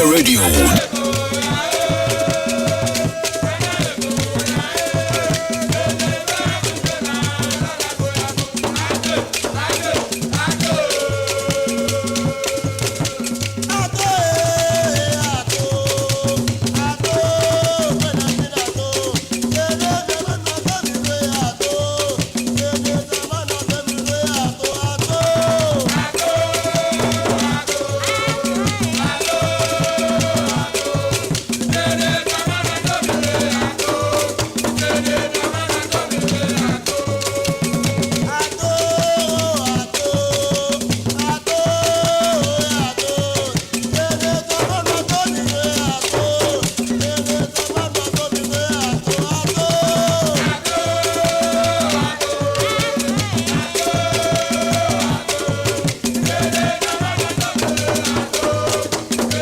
Okoman Radio.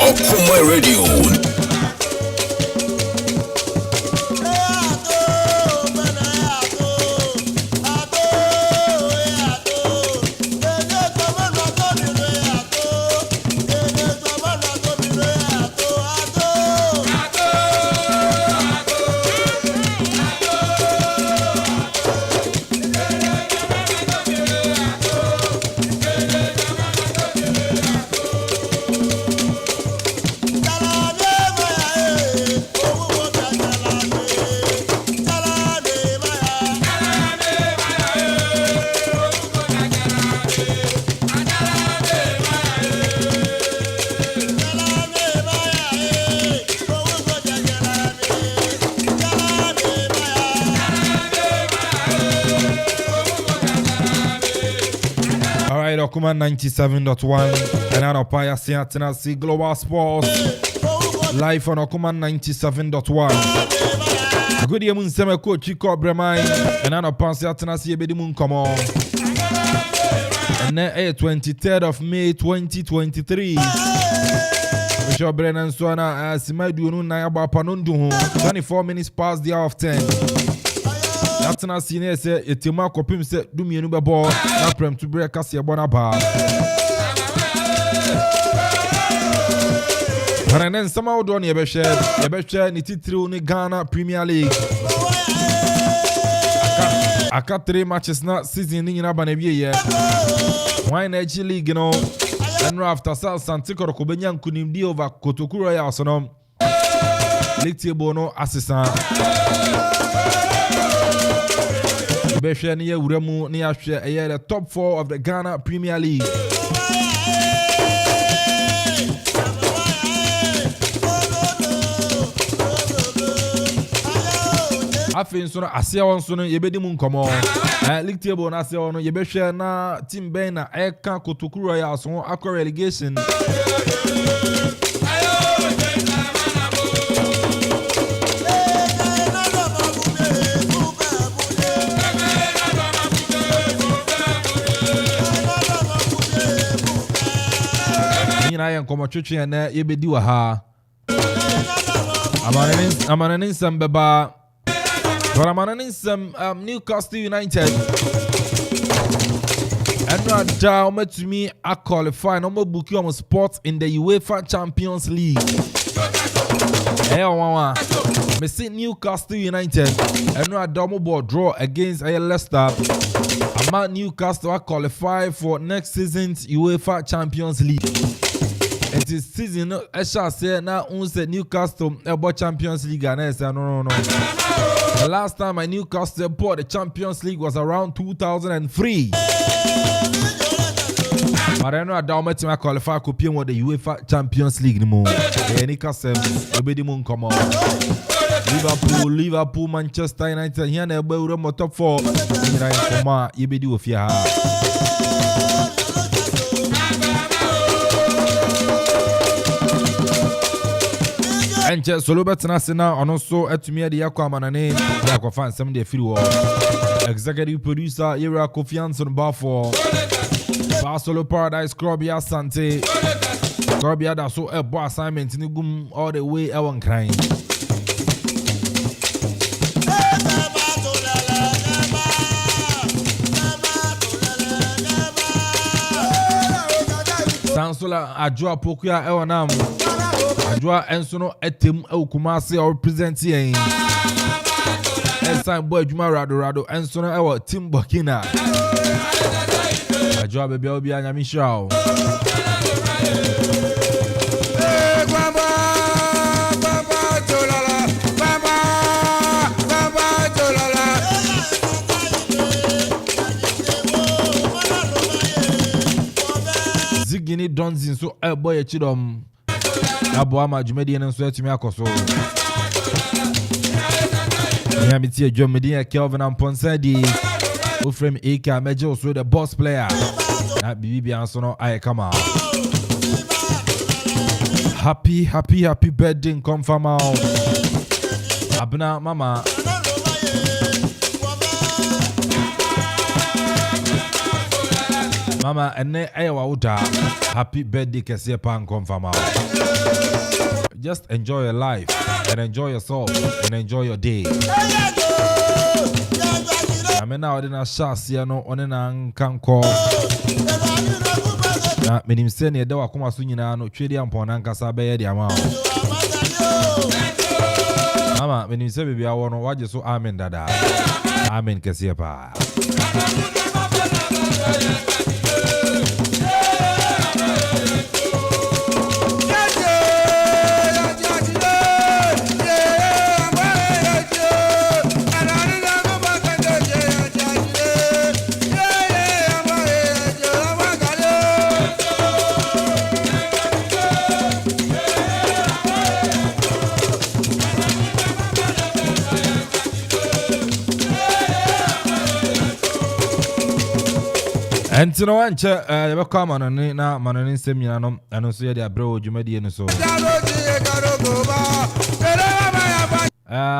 Okoman Radio. Okoman 97.1 and out Paya Tennessee Global Sports live on Okoman 97.1. Good evening, Seme Coach Barima and out Paya Tennessee Bedimun come on. And then 23rd of May 2023. Bishop Brennan Swana as Medu Nayaba Panundu 24 minutes past the hour of 10. Atena senior say etima kopim say du mienu bebo na prem to break as ye bona ba Hananen sama odo ne be share ni titiri ni Ghana Premier League aka 3 matches na season ni nyina ba na biye why na G League no and after Santikoro ko benya nkunimdi over Kotokuro ya sonom league table no assistant Beshe ni uremu ni ahwe the top 4 of the Ghana Premier League. Afin so asia won so no yebedi mu nkomo. League table na asia won no yebehwe na team ben na eka Kotokuro ya so akwa relegation. I am come church and yebedi wa ha amanin some beba but amanin some Newcastle United and not down to me I qualify no more book you spot in the UEFA Champions League. Hey mama me see Newcastle United and not double ball draw against Leicester. I'm Newcastle qualify for next season's UEFA Champions League. It is season I shall say now unse Newcastle about Champions League and I say no. The last time I Newcastle bought the Champions League was around 2003. But I know I don't make qualify copying what the UEFA Champions League anymore. Newcastle obedi mun come on. Liverpool, Manchester United here na be uro top 4. Ina informa yebedi ofia. Enche solo betena sena ono so atumi ade yakwa manane yakwa fan sem de free wall. Executive producer Yera Kofianson Bafo. Basolo Paradise Krobia Sante. Krobia da so ebo assignment ni gum all the way ewon kran. Sansola Ajua Pokuya Ewanam Adwa enso no etem Kumasi or represent yen. Ensign boy Juma Rado enso no ewo Team Burkina. Adwa baby obi anyami shao. Zigini Donzin so boy a chidom. Abuama Jumedi and so to me akoso. Yamiti Jomedi Kelvin Amponsah Addi. Ufrem Eka Mejo so the boss player. That BB Ansono I come out. Happy birthday come from out. Abna mama. Mama ene ewa uta. Happy birthday kesiye pan come from out. Just enjoy your life and enjoy yourself and enjoy your day. Amena odina shasi ano onena nkanko. Na menimse ne de wakoma so nyina no twedi ampona nkasa be ye de ama. Mama menimse bibia wo no waje so amen dada. Amen kesiye pa. Entino wanche yebe kwa manoni na manoni semina no eno so ye de abro dwumadi eno so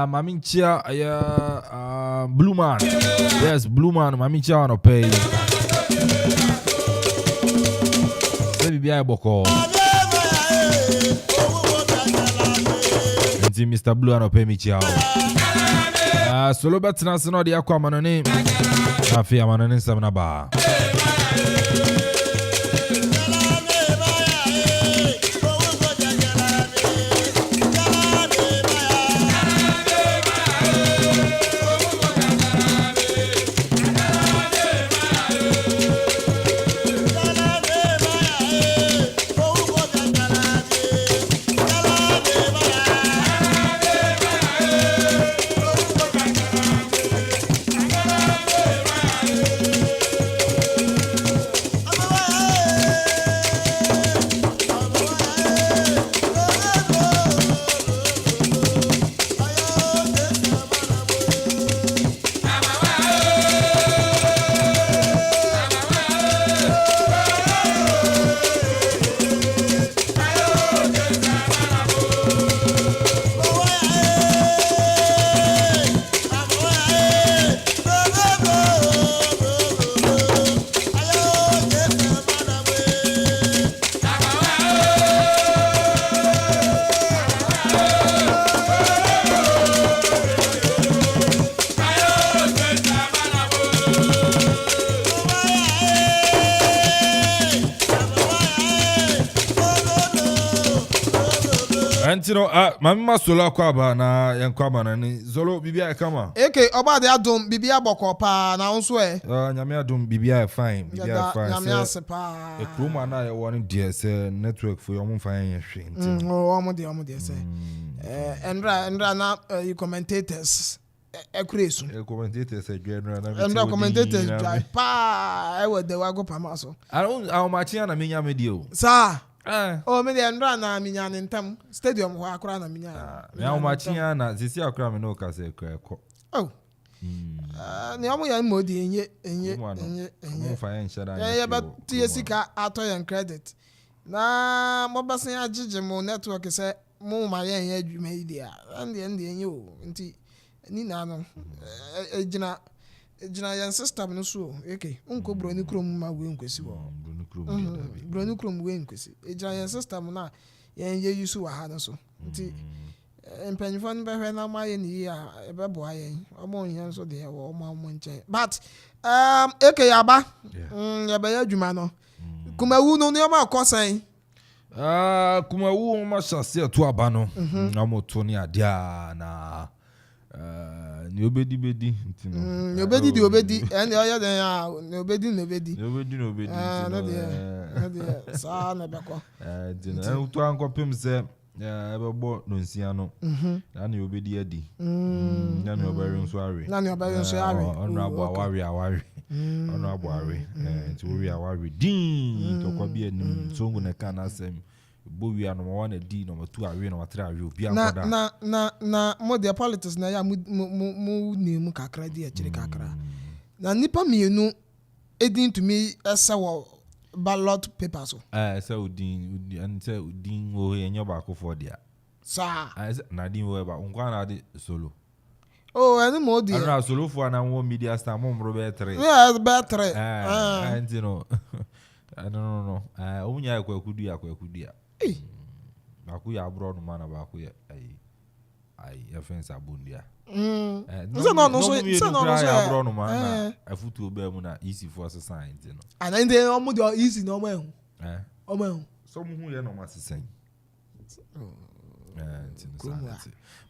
maminchia Blue Man. Yes, Blue Man maminchia wano pay baby bia boko nti Mr. Blue wano pay michia solo betina sino de akwa manoni afia manoni semina ba. Antino mama solo akwaba na yankwaba na ni zolo bibia kama oba de adom bibia boko pa na nso nyame adom bibia fine nyame asepa ekroma na ye woni de se network for yo mfa yen hwe nti omo de se endra na you commentators ekresu commentators adwenra na endra commentators pa e we de wago pa maso a machi na menya medio sa me de ndra na minya ntam stadium ho akora na minya ya machiya na sisi akora me no ka se ko ne amu ya modi enye mo fa yan shara ya ba tie sika ato yan credit na mo basen agige mo network se mo ma yan adwuma idia ande enye o nti ni na no ejina yan system no so unko broni krom ma we nkwesi wo broni krom we nkwesi ejina yan system na yan ye yusu wa ha no so nti empanifo no behwe na ma ye ni ya ebebo ayen omo yan so de wo omo nche but yaba ya be adwuma no kuma wu no ne ma kosan Kuma wu ma shase to abano na motoni adia na ni obedi ntino ni obedi and oya den ya ni obedi no bedi no de sa na beko ntino to ankopem se ebebo no nsia no na ni obedi adi na ni obere nso are ono abo aware ono abo are nti wo wi aware din to kwa bi anim so ngu na kana asem bo wi ano ma wana di no ma tu awe no ma tra awe obi akoda na mo the politics na ya mu ni mu kakra di akire kakra na nipa mienu edin to me esa wo ballot paper so say udin and say udin wo enyo ba Akuffo dia sa na din wo ba nkwa na de solo eni mo di na solo fo na wo media star mo mro be 3 yeah be 3 and you know no omunya akwakudia aku ya abro no mana ba aku ya ai offense abundia no so abro no mana afutu oba mu na easy for society no and then they omo the easy no omo so mu hu ye no ma sesen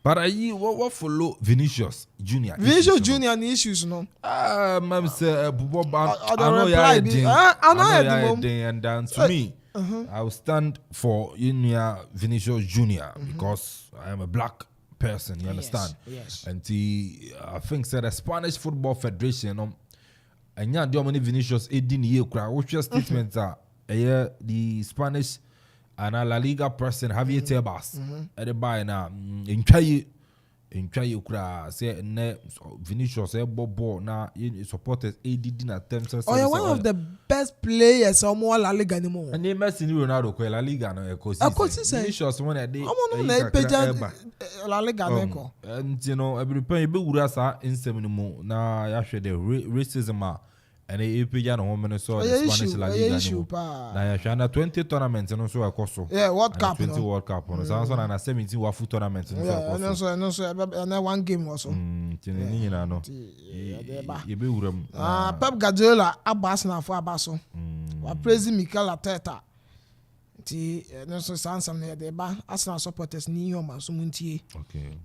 but what follow Vinicius Junior ni issues no mam say bubo ban I know and to me I will stand for Vinicius Junior because I am a black person, you understand? Yes. And I think the Spanish Football Federation and yeah, the Vinicius Addi ye kra which statements are the Spanish and La Liga person Javier Tebas at the buy now in try kra say Vinicius bobo na supporters ADD na terms one of the best players on La Liga anymore and they Messi ni Ronaldo ko La Liga no Vinicius one dey La Liga neko and you know every pen be wura sa insem ni mu na ya hwe the racism and e peja no home so the Spanish La Liga ni na ya hwe na 20 tournament no so akoso World Cup 20 World Cup no so na 17 wafu tournament no so akoso no so na one game also tini ni na no e be wura mu Pep Guardiola abas na fo abaso wa praise Mikel Arteta ti no so sansam na de ba Arsenal supporters ni yo ma so muntie okay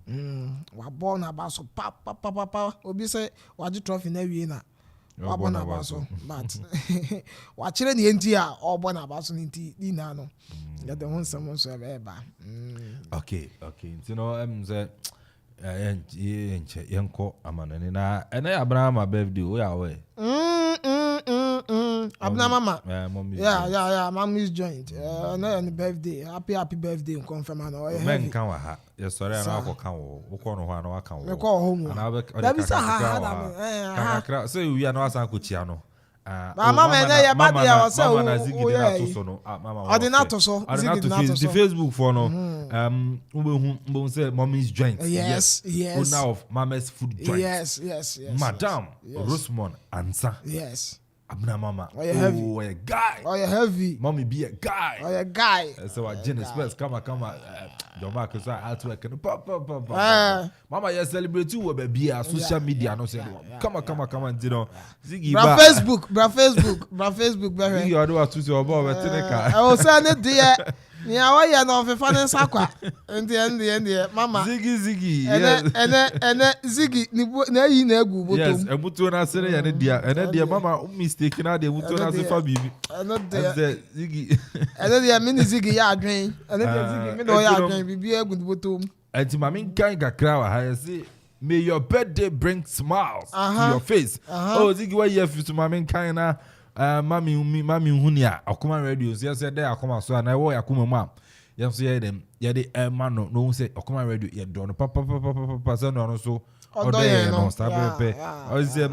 wa ball na abaso pa obi say wa ji trophy na wie na wa ball na abaso but wa chire ni enti a o ball na abaso ni enti di na no ya de won some so e ba okay you know say yenko amanene na ene Abraham birthday o ya we Abna mama mommy mommy's joint na birthday happy birthday confirm na o men kan wa ha ye sorry na akoka wo uko no ho ana waka wo me ko home na be kakra so wi ana wasa kochia no mama me na ya bad ya o say mama na zigi de na to so no mama ordinator so zigi na to so the Facebook for no we say mommy's joint yes owner of mama's food joint yes madam Rosemond Ansa yes Abna mama a guy heavy mommy be a guy a guy so Jenny Spurs come your mark is out work and papa mama you celebrate you baby social media no say come on you know Ziggy bra Facebook bra you do what to your boy wetineka I was saying there ni awaya na ofefa ne sakwa ndi mama Ziggy ene Ziggy na yi na egu botom yes ebuto na sere ya ne dia mama mistake na dia ebuto na se fa bibi ene Ziggy ene dia mini Ziggy ya adwen ene dia Ziggy me no ya adwen bibi egu botom enti mama nkan kakra wa ha say may your birthday bring smiles to your face oh Ziggy why you have to mama nkan na mami hunia Okoman radio so say there Akoma so na wo Akoma mu yam so ye dem ye de man no say Okoman radio ye do no papa so no so odo no sabe o say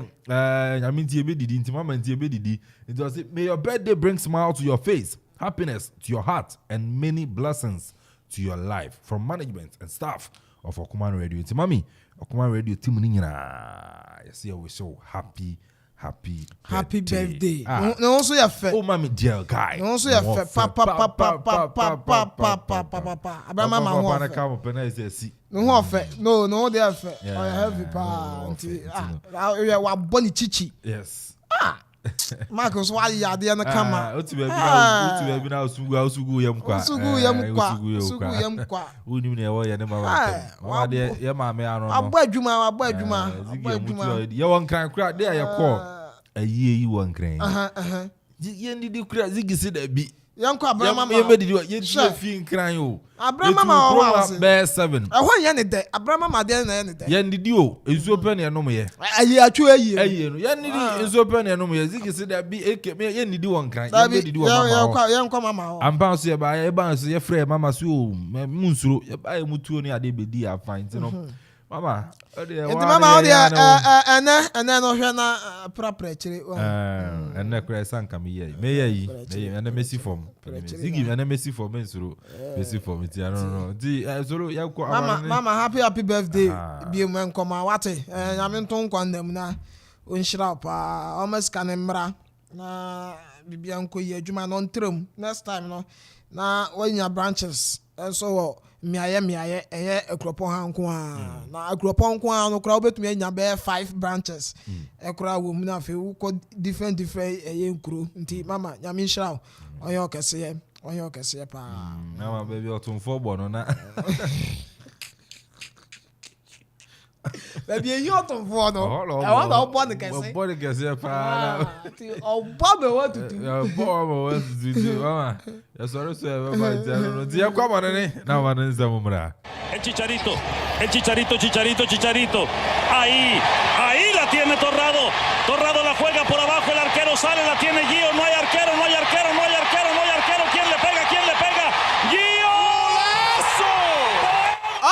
nyaminti ebe didi nti mama nti ebe didi it was may your birthday bring smile to your face, happiness to your heart and many blessings to your life from management and staff of Okoman radio nti mami Okoman radio team ni nyina yes we so happy birthday. No so ya fe. Oh mama dear guy. No so ya fe. Papa. Abraham mama ho. Papa na come up na say si. No ho fe. No dey fe. Oh ya heavy pa. Nti wa boni chichi. Yes. Marcus why ya de na kama. Otu be bi na osugu yam kwa. Osugu yam kwa. Uni ne wo ye ne mama. Mama de ye ma me ano no. Abọ adwuma. Ye won kan kra de ye call. Ayi yi won kran. Ye ndidi kra zigi se da bi. Yanko Abrama ye me didi ye fi nkran yo. Abrama ma wa be 7. Ehon ye ne de Abrama ma de na ye ne de. Ye ndidi o ezu open ye no mo ye. Ayi atwo ayi. Ayi no ye ndidi ezu open ye no mo ye zigi se da bi eke me ye ndidi won kran. Ye me didi won mama. Yanko mama o. Ampa so ye ba ye frɛ mama so munsuro ye ba ye mutuo ni ade be di afan ti no. Mama, mama ene no hwe na pra chire ene kra sanka me ye ene mesi form zigi ene mesi form nsuro mesi form ti no di soro ya ko mama happy birthday bi mu enkoma wate nyame nton kwandam na onhira pa almost kan mra na bibia nko yi adwuma no ntram next time no na wanya branches so miaye eye Akropong-Akuapem na Akropong-Akuapem no kra obetumi anya be 5 branches ekra wo mu na fe wo different eye nkuro nti mama nyame nhira oyo kese pa mama baby otumfo bo no na baby you otumfo no e won do bo ne kese pa ti obo be what to do mama ya soro so e ba no ti kwa mo ne na ma ne nzamu mra el Chicharito ahí la tiene Torrado la juega por abajo, el arquero sale, la tiene Gio, no hay arquero, ¿quién le pega? Gio!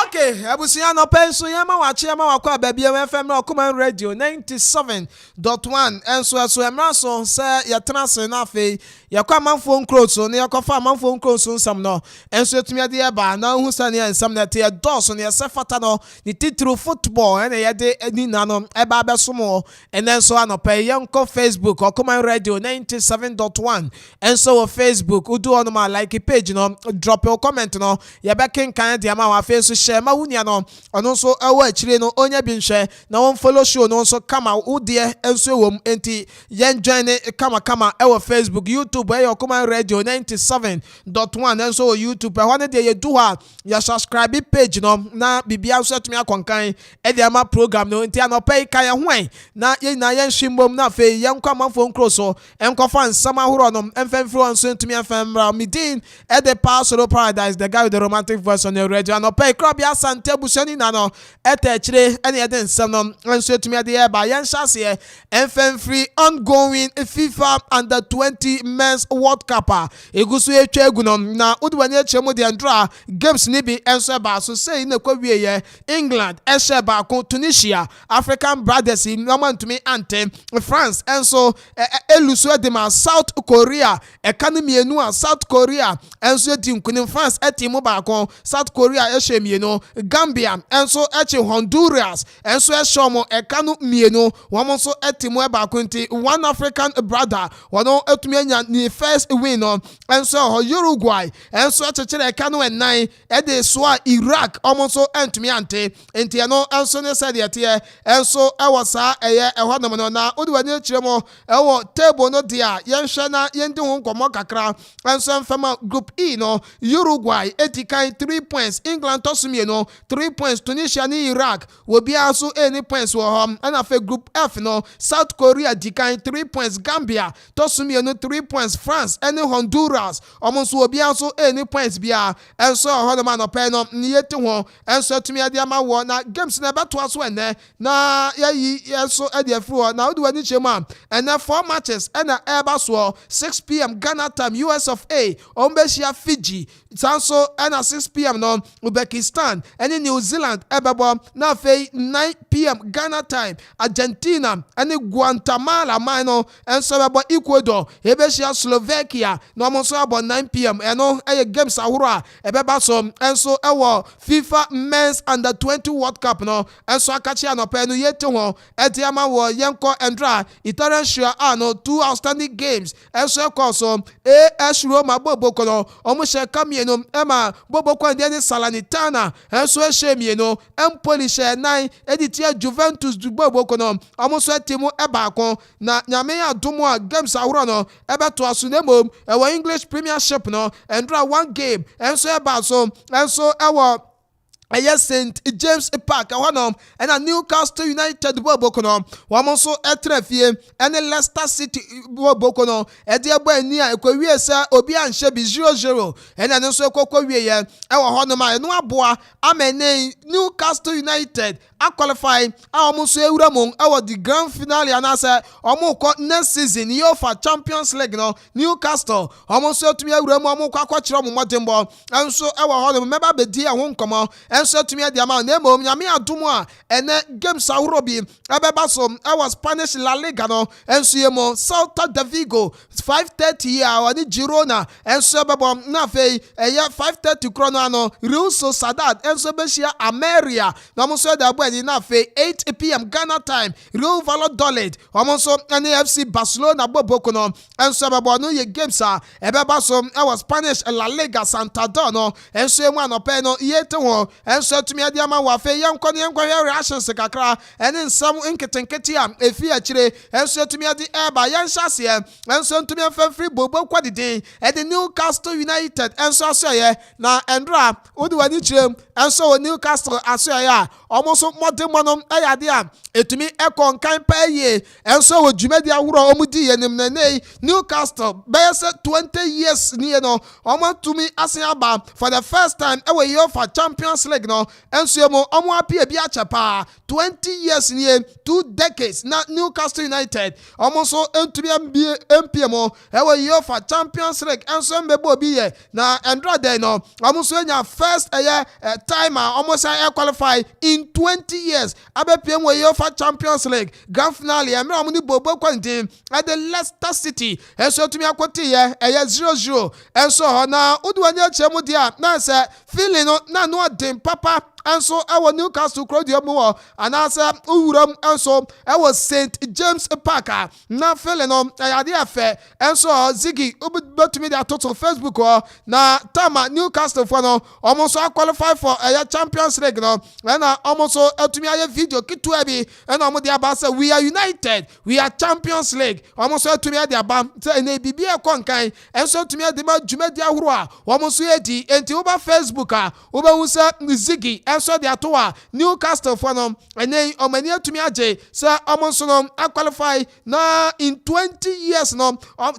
Okay, abusia no penso yama wache yama wakwa babia FM na Okoman Radio 97.1 enso emra so se yetena se na fe yakwa Amanfo nkroso ne yakwa Amanfo nkroso nsam no enso etumi ade eba na hu sane ensam na te doso ne se fata no ni titru football ene yede eni na no eba abesomo enenso anope yanko Facebook Okoman Radio 97.1 enso wo Facebook udu ono ma like page no drop your comment no ye be kenkan de ama wa face share ma wunia no ono so ewo akire no onya bi nhwe na won follow show no so kama udie enso wom enti yen join kama ewo Facebook YouTube Okoman Radio 97.1 enso YouTube e hone de ye do ha ya subscribe page no na bibia so atumi akonkan e de ama program no enti anopai kan ye hwan na yen hwimbom na fe yen kwa Amanfo nkroso enkofa nsam ahoro no emfemfro onso ntumi afemra midin e de Pastor Paradise the guy with the romantic voice on the radio anopai krobia sante busani na no eta chire ene ye de nsam no enso etumi ade ye ba yen hyase emfemfree ongoing FIFA under 20 men's World Cup egusu etwa egu no na udwanye chemu de ndra games ni bi enso ba so say na kwa wieye England eshe ba ko Tunisia African brothers in normantumi ante France enso elusu de ma South Korea economy a South Korea enso di nkunim France etimu ba ko South Korea eshe mienu Gambia enso eche Honduras enso eshomo ekanu mienu womo so etimu ba ko nti one African brother wono etumi anya ni first win on enso Uruguay enso echechere ekanu enan ede so Iraq omonso entumi ante enti no enso ne said yete enso ewosa eye ehonom no na udwani chiremo ewo table no dia yenhwe na yendi ho nkomo kakra enso mfama group E no Uruguay etikan 3 points England tosumie no 3 points Tunisia ni Iraq wobi aso any points wo hom ana fe group F no South Korea dikan 3 points Gambia tosumie no 3 points France any Honduras omonso wobi aso any points bia enso hono ma no pe no yeti ho enso tumi ade ama wo na games na beto aso ene na yayi enso ade afro na wodi wani chema ene 4 matches ena eba so 6 p.m. Ghana time US of A ombeshia Fiji sanso ena 6 p.m. no Uzbekistan ene New Zealand ebebo na fe 9 p.m. Ghana time Argentina ene Guatemala mano enso bebo Ecuador ebeshia Slovakia no omonso abo 9 p.m. eno eye games ahoro a ebeba so enso ewo FIFA men's under 20 World Cup no enso akachi anope no yete ho etiama wo yenko endra Italian sure no 2 outstanding games enso ekoso AS Roma boboko no omushe kamie no ema boboko ndi Salernitana enso ehye mienu Empoli hye 9 editia Juventus dubobo kono omoso atimu ebaako na nyame adomo a games ahoro no ebeto aso nemom ewo English Premiership no endra one game enso eba so enso ewo St. James Park ahonom and Newcastle United bokono wamonso etrefie and Leicester City bokono ediabo ani a ekwawie sa obi anhye bi 0-0 and anso ekokwawie ye ewo honom a eno aboa amene Newcastle United qualify amonso ewuramon ewo the grand finale anase omukọ next season UEFA Champions League no Newcastle omonso tumi ewuram omukọ akọkire omodembo enso ewo honom meba bedi ehon nkomo enso tumi ade ama na emom nyame adomo a ene games ahoro bi ebeba so ewo Spanish La Liga no enso yemo Celta de Vigo 5:30 ya wani Girona enso ebebo na fei eye 5:30 krono ano Real Sociedad enso behia Ameria na omonso de abo na fe 8 p.m. Ghana time Real Valladolid omonso NFC Barcelona boboko no enso bebo no ye games a ebeba so ewo Spanish La Liga Santander no enso emu anope no yete ho enso tumi ade ama wa fe yenkọ reactions kakra ene nsam nketenkete a efi akire enso tumi ade eba yenhyase enso tumi afa free bobo kwadide ede Newcastle United enso asoye na endra odi wani chirem enso Newcastle asoye a omonso modemonom ayade a etumi ekon kan paye enso wo dwumadi ahoro omudi yenim na Newcastle bese 20 years ni no omantumi asen aba for the first time ewe UEFA Champions League no enso mo omo apie bi achapa 20 years ni 2 decades na Newcastle United omonso entumi MPM ewe UEFA Champions League enso mbebo bi ye na endra dey no omonso enya first time almost qualify in 20 years abepiem we UEFA Champions League grand finale emre amuni bobo kwante at the Leicester City enso tumi akoti ye 0-0 enso na udwanya chemu dia na se feeling no dem papa enso ewo Newcastle crowd yomo anasa uwuram enso ewo St. James Park na feeling no ayade afe enso Ziggy ubetumi dia total Facebook na tama Newcastle for no almost qualify for a Champions League no na almost etumi aye video kitu ebi na omo dia ba say we are united, we are Champions League almost etumi dia ba say na bibi e konkan enso etumi dia ma dwumadi ahoro a almost edi enti uba Facebook uba husa Ziggy enso dia to Newcastle for no ene omani etumi age say almost no qualify na in 20 years no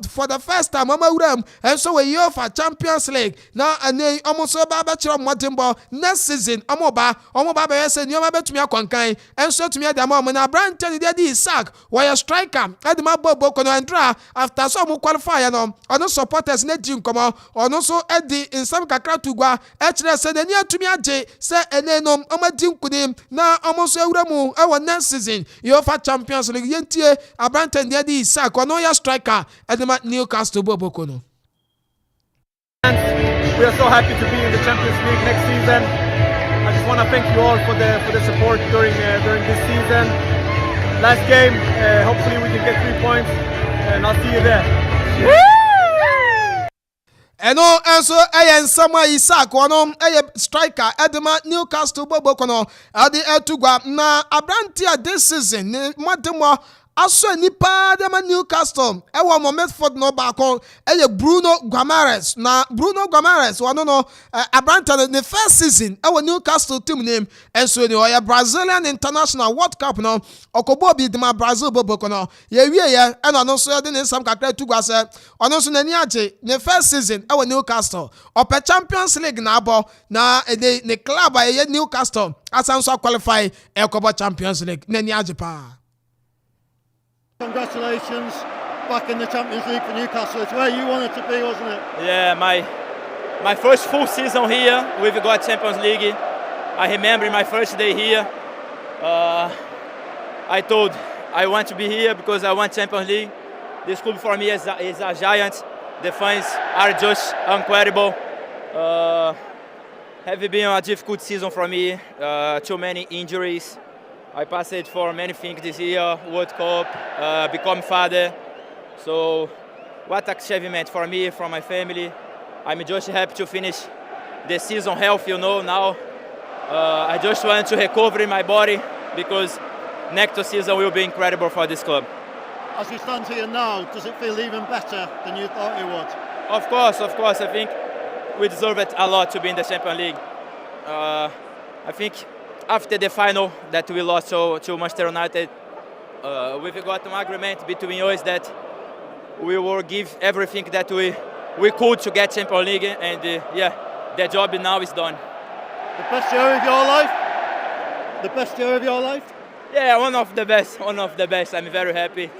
for the first time amawuram enso we UEFA Champions League na ene almost ba chiro modembo next season omoba be say nyoma betumi akwankan enso tumi ade ama na Branton dey di Isaac why striker adima bobo kono andra after so mo qualify no ono supporters na di nkomo ono so edi insam kakra tugwa e kire say na ni atumi age say ene no omadi nkunim na omonso ewuramu e next season UEFA Champions League yentie Branton dey di Isaac ono ya striker adima Newcastle bobo kono. We are so happy to be in the Champions League next season. I just want to thank you all for the support during this season. Last game, hopefully we can get 3 points, and I'll see you there. Eno enso nsama Isaac wono striker edema Newcastle bobo kono ade etugwa na Abrantia this season mademo aso nipa de Newcastle ewo mo Medford no baako Bruno Guimaraes wono no Abranta the first season ewo Newcastle team name enso ni oya Brazilian International World Cup no okobo bi de ma Brazil boboko no ye wie ye eno no so de ne sam kakra tugwa se ono so nani age the first season ewo Newcastle ope Champions League na abo na the club aye Newcastle asanso qualify ekobo Champions League nani age pa. Congratulations, back in the Champions League for Newcastle. It's where you wanted to be, wasn't it? Yeah, my first full season here, we've got Champions League. I remember my first day here, I told I want to be here because I want Champions League. This club for me is a giant. The fans are just incredible. Have been a difficult season for me, too many injuries. I passed for many things this year, World Cup, become father. So what achievement for me, for my family. I'm just happy to finish the season healthy, now I just want to recover in my body because next season will be incredible for this club. As we stand here now, does it feel even better than you thought it would? Of course. I think we deserve it a lot to be in the Champions League. I think after the final that we lost to Manchester United, we've got an agreement between us that we will give everything that we could to get Champions League, and the job now is done. The best year of your life? The best year of your life? Yeah, one of the best. I'm very happy.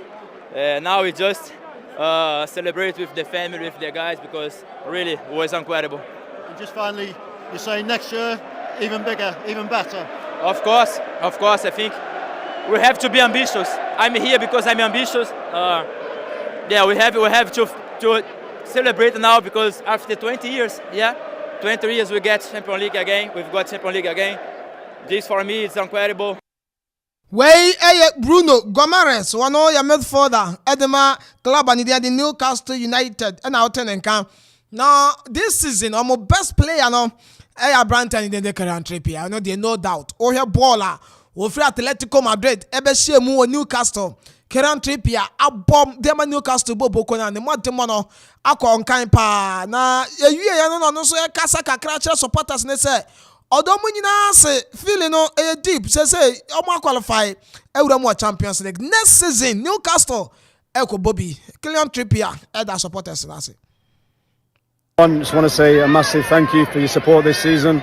Now we just celebrate with the family, with the guys, because really it was incredible. And just finally, you're saying next year, even bigger, even better? Of course. I think we have to be ambitious. I'm here because I'm ambitious. We have to celebrate now because after 20 years, 20 years we get Champions League again. We've got Champions League again. This for me is incredible. Wey Bruno Gomares, one of your midfielder, Edema club and the Newcastle United, and out and come. Now this season, I'm best player now. Branton in the current trip here. I know there no doubt. Or your baller, or free Atletico Madrid, Ebeshemu Newcastle. Current trip here, a bomb them Newcastle Bobokona, and the Montemono, Akon pa. Na you no so Kasa Kakracha supporters ne say. Although when you say feeling deep, say qualify more Champions League next season. Newcastle, Eko Bobby, Kylian Trippier, that supporters. I just want to say a massive thank you for your support this season.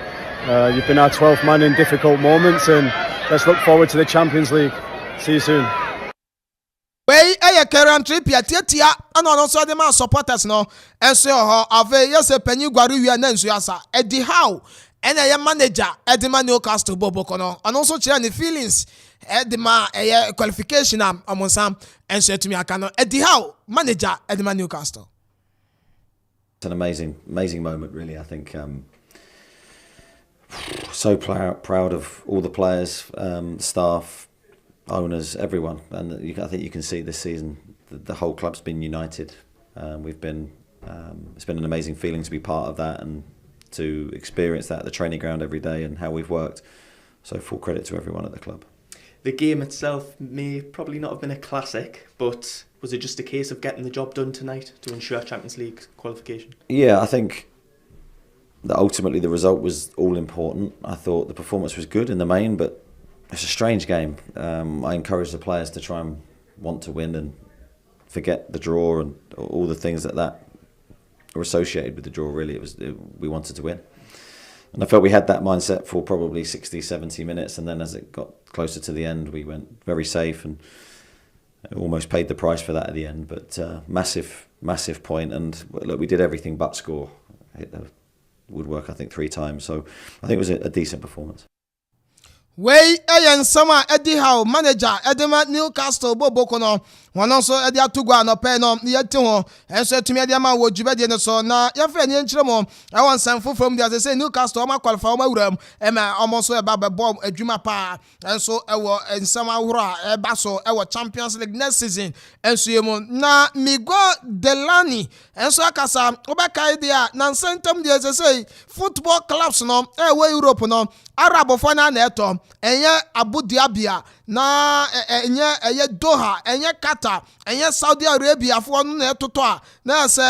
You've been our 12th man in difficult moments, and let's look forward to the Champions League. See you soon. Wey Kylian Trippier tia and also the man supporters no, and so ave yes penny gwaru wi na nsuasa Eddie Howe. And I am manager Edema Newcastle Bobokono, and also share the feelings Edema qualification among some and said to me I cannot Eddie Howe, manager Edema Newcastle. It's an amazing moment, really. I think so proud of all the players, staff, owners, everyone, and I think you can see this season the whole club's been united. It's been an amazing feeling to be part of that and to experience that at the training ground every day and how we've worked. So full credit to everyone at the club. The game itself may probably not have been a classic, but was it just a case of getting the job done tonight to ensure Champions League qualification? Yeah, I think that ultimately the result was all important. I thought the performance was good in the main, but it's a strange game. I encourage the players to try and want to win and forget the draw and all the things that were associated with the draw. Really, we wanted to win, and I felt we had that mindset for probably 60-70 minutes, and then as it got closer to the end we went very safe and almost paid the price for that at the end. But massive point, and look, we did everything but score. Hit the woodwork I think 3 times, so I think it was a decent performance. Wey Summer Eddie Howe, manager Edema Newcastle Bobokono, one also Eddie Atugwa no peno yetimo, and so to me the man would jubedi no so na yafe ni nchiremo. I want some from there. They say Newcastle ma qualify ma wuram e ma almost e ba bomb adwuma pa, and so e wo nsama wura e ba so e wo Champions League next season, and so yemo na Miguel Delani, and so akasa obaka idea na sentam there. They say football clubs no e we Europe no Arab fana na eto enye Abu Dhabi na enye Doha enye Qatar enye Saudi Arabia fo no na etoto a na se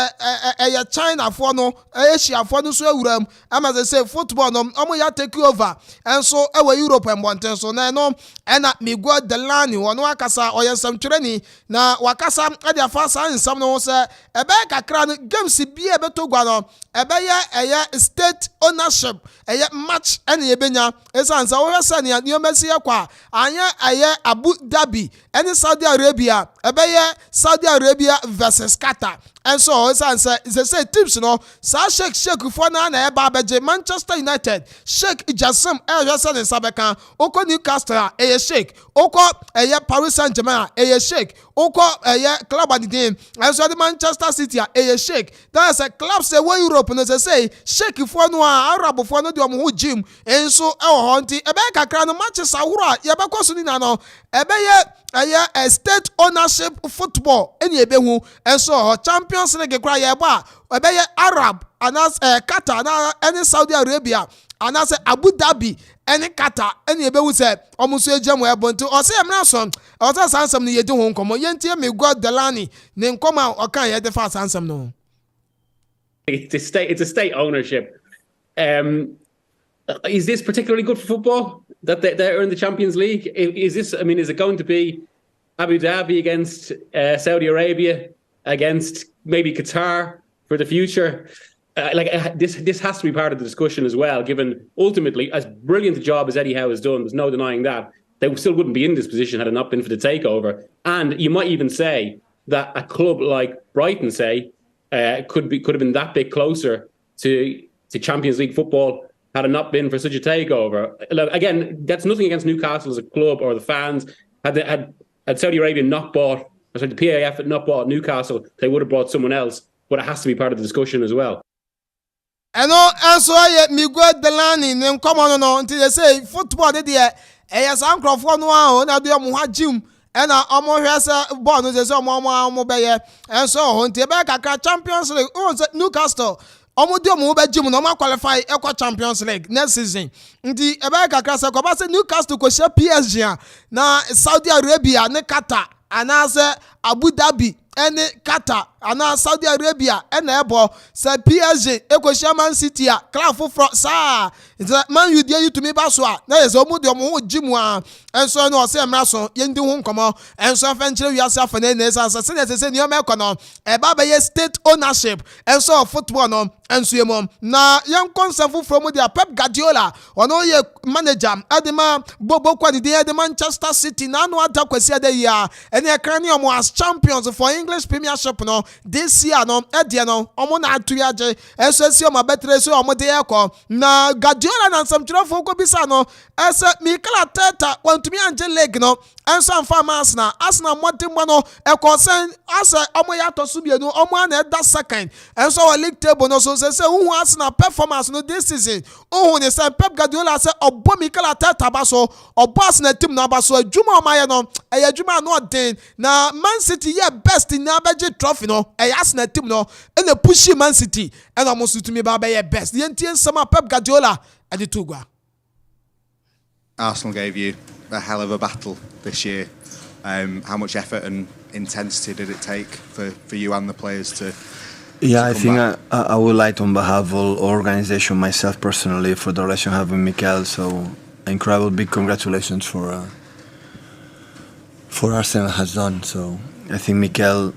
enye China fo no Asia fo no so ewuram ama say football no omo ya take over and so ewe Europe mbonten so na no ena Miguel Delani wono akasa oyensam twereni na wakasa e dia fa san nsam no se ebe kakra no games bi ebeto gwa no ebe ye state ownership eye match ene yebenya esansa wo hwesa ne niomasi yakwa anya aye Abu Dhabi ene Saudi Arabia ebe ye Saudi Arabia versus Qatar. And so they say tips no sa Sheikh for na eba beje Manchester United Sheikh Jassim Hwesa ne sabeka oko Newcastle eye Sheikh oko eye Paris Saint-Germain eye Sheikh oko eye club and game and so the Manchester City eye Sheikh. That's a club say we Europe no say Sheikh for no Arab for no dem ho gym and so e ho nti ebe kakra no Manchester wura ye be kwaso ni na no ebe ye a state ownership football any ebehu enso Champions League kra ye ba obeye Arab anas Qatar na any Saudi Arabia anas Abu Dhabi any Qatar any ebehu se omuso ejam we bonto o se emrason o se sansam ne yedi ho nkomo yentie me God Delani ne nkoma o kan ye de fa sansam no. It's a state ownership. Is this particularly good for football that they're in the Champions League? Is this? I mean, is it going to be Abu Dhabi against Saudi Arabia against maybe Qatar for the future? This has to be part of the discussion as well. Given ultimately, as brilliant a job as Eddie Howe has done, there's no denying that they still wouldn't be in this position had it not been for the takeover. And you might even say that a club like Brighton, say, could have been that bit closer to Champions League football had it not been for such a takeover. Again, that's nothing against Newcastle as a club or the fans. Had Saudi Arabia not bought, or sorry, the PAF had not bought Newcastle, they would have bought someone else. But it has to be part of the discussion as well. So Miguel Delani name come on no until they say football dey there. Akropong no na do muhajim and omo hwese ball no say omo beye and so until be kaka Champions League Newcastle omo do omo be jim no ma qualify equal Champions League next season nti ebe kaka say ko ba say Newcastle ko share PSG na Saudi Arabia ne Qatar anase Abu Dhabi any Qatar and Saudi Arabia and ebo say PSG ekoshia Man City a club for sa man you dey to me baswa na yes omo de omo jimu a enso no say emraso yendi ho nkomo enso fenchire wi ase afane na esa say ni o me kono e ba be state ownership enso football no enso yemo na yen concept from the Pep Guardiola ono ye manager adema bobo kwadi de Manchester City na no ata kwasi ade ya ene ekran ni omo as champions for English Premiership no this year no edie no omo na atuyaje enso si omo betre so omo de ekọ na Guardiola na samchiro fo ko bisa no ese Mikel Arteta wantumi anje leg no enso amfa Arsenal modimo no ekọ sen ase omo ya to su bienu omo na eda second enso wa league table no so say who Arsenal performance no this season who ne say Pep Guardiola say obo Mikel Arteta baso obo Arsenal team na baso adwuma omaye no adwuma no den na Man City ye best in abeje trophy no Arsenal team no and the pushy Man City and almost to me ba be best the entire summer Pep Guardiola at the Tugwa. Arsenal gave you a hell of a battle this year. How much effort and intensity did it take for you and the players to I think I would like on behalf of all organization, myself personally, for the relation I have with Mikel. So incredible, big congratulations for Arsenal has done. So I think Mikel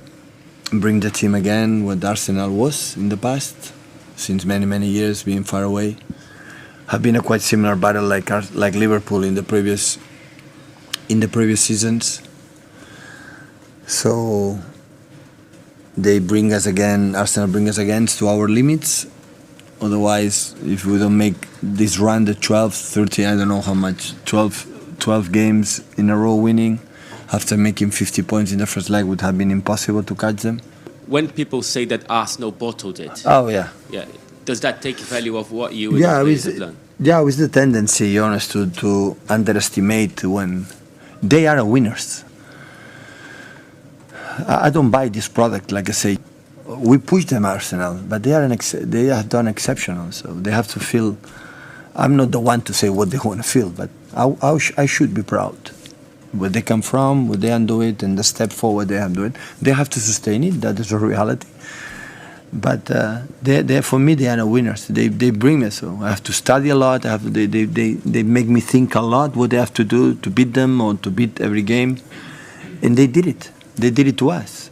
bring the team again what Arsenal was in the past, since many years being far away. Have been a quite similar battle like Liverpool in the previous seasons. So they bring us again, Arsenal bring us again to our limits. Otherwise, if we don't make this run, the 12, 13, I don't know how much, 12 games in a row winning, after making 50 points in the first leg, would have been impossible to catch them. When people say that Arsenal bottled it, does that take value of what you and the players have done? Yeah, with the tendency, honest, to underestimate when they are winners. I don't buy this product, like I say. We push them, Arsenal, but they have done exceptional, so they have to feel. I'm not the one to say what they want to feel, but I should be proud. Where they come from, where they undo it, and the step forward they have to it. They have to sustain it. That is a reality. But they for me, they are winners. They bring me, so I have to study a lot. They make me think a lot what they have to do to beat them or to beat every game, and they did it. They did it to us.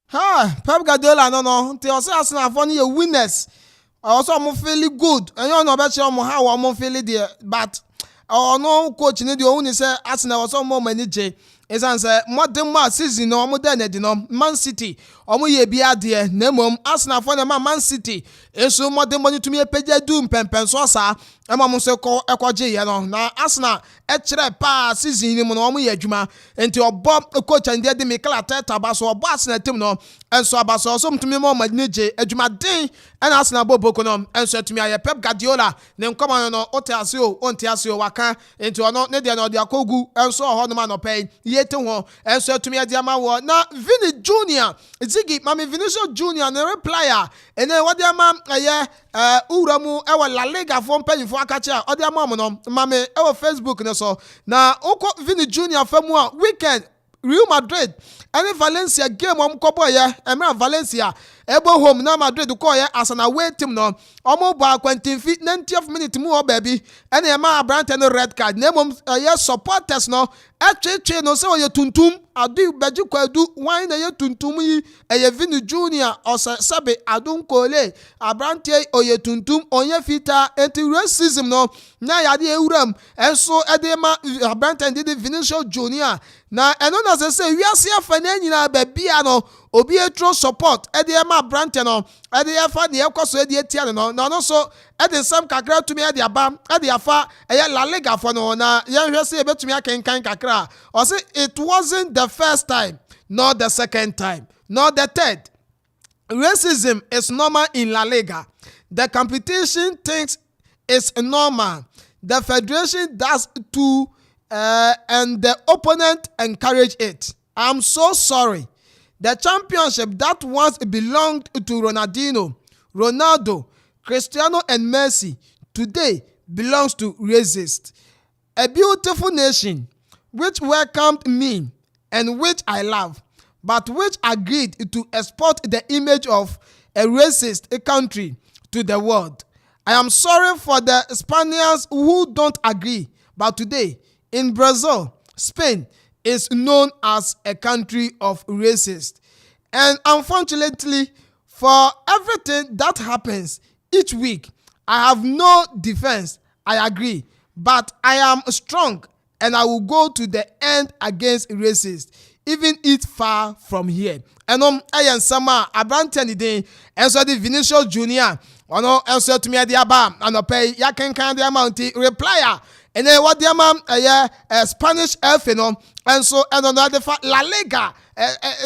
Pep Guardiola no. They also Arsenal for new winners. Also, I'm feeling good. And you know about how I'm feeling there, but no coach need you only say Arsenal was some more manager. It's answer more season no more than Man City. Ye be there. Name Arsenal for the Man City. So more than money to me pay doom pen so sa. Emma se ko ekwaje ye no na Arsenal echere pa season ni mo no mo ye adwuma enti obo coach and dey Mikel Arteta ba so obo Arsenal team no enso aba so mtumi mo manage adwuma den and Arsenal boboko no enso tumi aye Pep Guardiola ne nkoma no ote ase o onte ase o waka enti ono ne de no de akogu enso ho no ma no pay ye yete ho enso atumi ade ama wo na Vini Junior Ziggy mami Vinicius Junior ne replyer ene wode ama uramu ewa La Liga fo mpanyifo akache a ode ama mo no mami ewa Facebook ne so na oko Vini Junior famu a weekend Real Madrid and Valencia game kobo ye emra Valencia ebo home na Madrid ko ye as an away team no omo ba 90th minute mu o baby and e ma Abrante no red card na mom ye supporters no atwetwe no se ye tuntum adu beji kwadu wan na ye tuntum yi ye Vini Junior o sabe adun kole Abrante oye tuntum onye fita enti racism no na ya de ewuram enso edema Abrante ndi Vinicius Junior na eno na se wiase afa na nyina ba bia no obi etro support edema Abrante no ede afa de ekoso ede etia no no so ede sam kakra tumi ede aba ede afa La Liga for no na ye hwe se ebetumi akenkan kakra o say it wasn't the first time nor the second time nor the third. Racism is normal in La Liga. The competition thinks it's normal. The federation does too, and the opponent encourage it. I'm so sorry. The championship that once belonged to Ronaldo, Cristiano, and Messi today belongs to racists. A beautiful nation which welcomed me and which I love, but which agreed to export the image of a racist country to the world. I am sorry for the Spaniards who don't agree, but today in Brazil, Spain is known as a country of racists. And unfortunately, for everything that happens each week, I have no defense. I agree, but I am strong and I will go to the end against racists, even if far from here. And ayan sama Abrante ni den enso de Vinicius Junior ono enso tumi ade aba anope ya kenkan de amount replyer ene what the amount Spanish FA no enso eno na de La Liga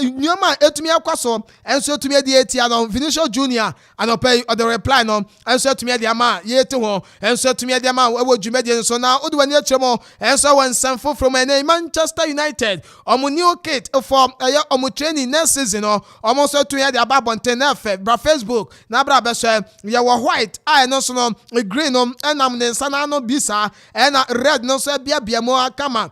nyoma etumi akwaso enso etumi ade etia no Vinicius Junior anope the reply no enso etumi ade ama yete ho enso etumi ade ama ewo dwumade enso na odi wani akyeremo enso wan sanfo from Manchester United omo new kit for omo training next season no omo so etumi ade aba bonten na bra Facebook na bra be so ye wo white I no so no green no enam ne nsa na no bisa ena red no so bia mo akama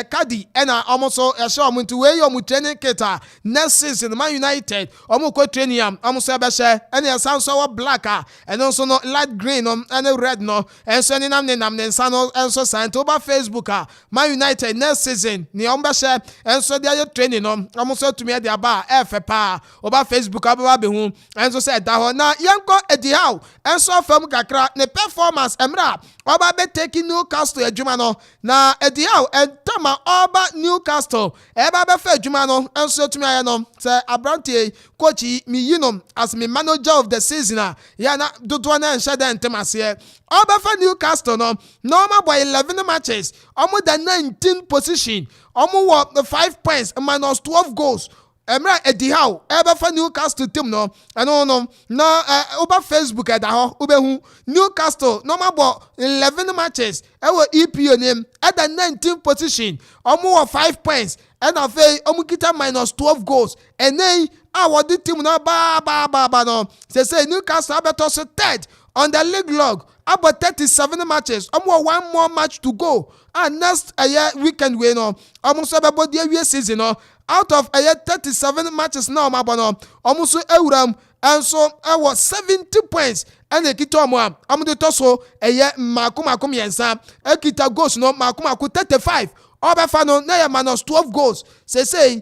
kadi ena omo so ehye omo nti we omo training kita next season Man United omo ko training am omo so be she ena sanso wa black and also no light green no and red no enso ni nam ne nsa no enso sant over Facebook Man United next season ni omo be she enso dia training no omo so tumi dia ba pa over Facebook aba be hu enso say da ho na yenko edi how enso fam kakra ne performance emra oba be taking Newcastle adwuma no na edi how entama oba Newcastle eba be fa adwuma no enso tumi aye no say Abrante coach mi yinom as me manager of the season ya na dodo na nsha da ntemase oba fa Newcastle no normal boy 11 matches almost the 19th position almost the 5 points minus 12 goals emra edi how eba fa Newcastle team no no na over Facebook da ho obehu Newcastle normal boy 11 matches ewo EPO name at the 19th position almost 5 points and afei omukita minus 12 goals and then our team na ba no say Newcastle abeto so third on the league log about 37 matches almost one more match to go and next weekend we no almost about the season no out of 37 matches now mabono almost ewuram and so I was 70 points and a kito mo amude to so makum yensa ekita goals no makum 35 obefa no na minus 12 goals say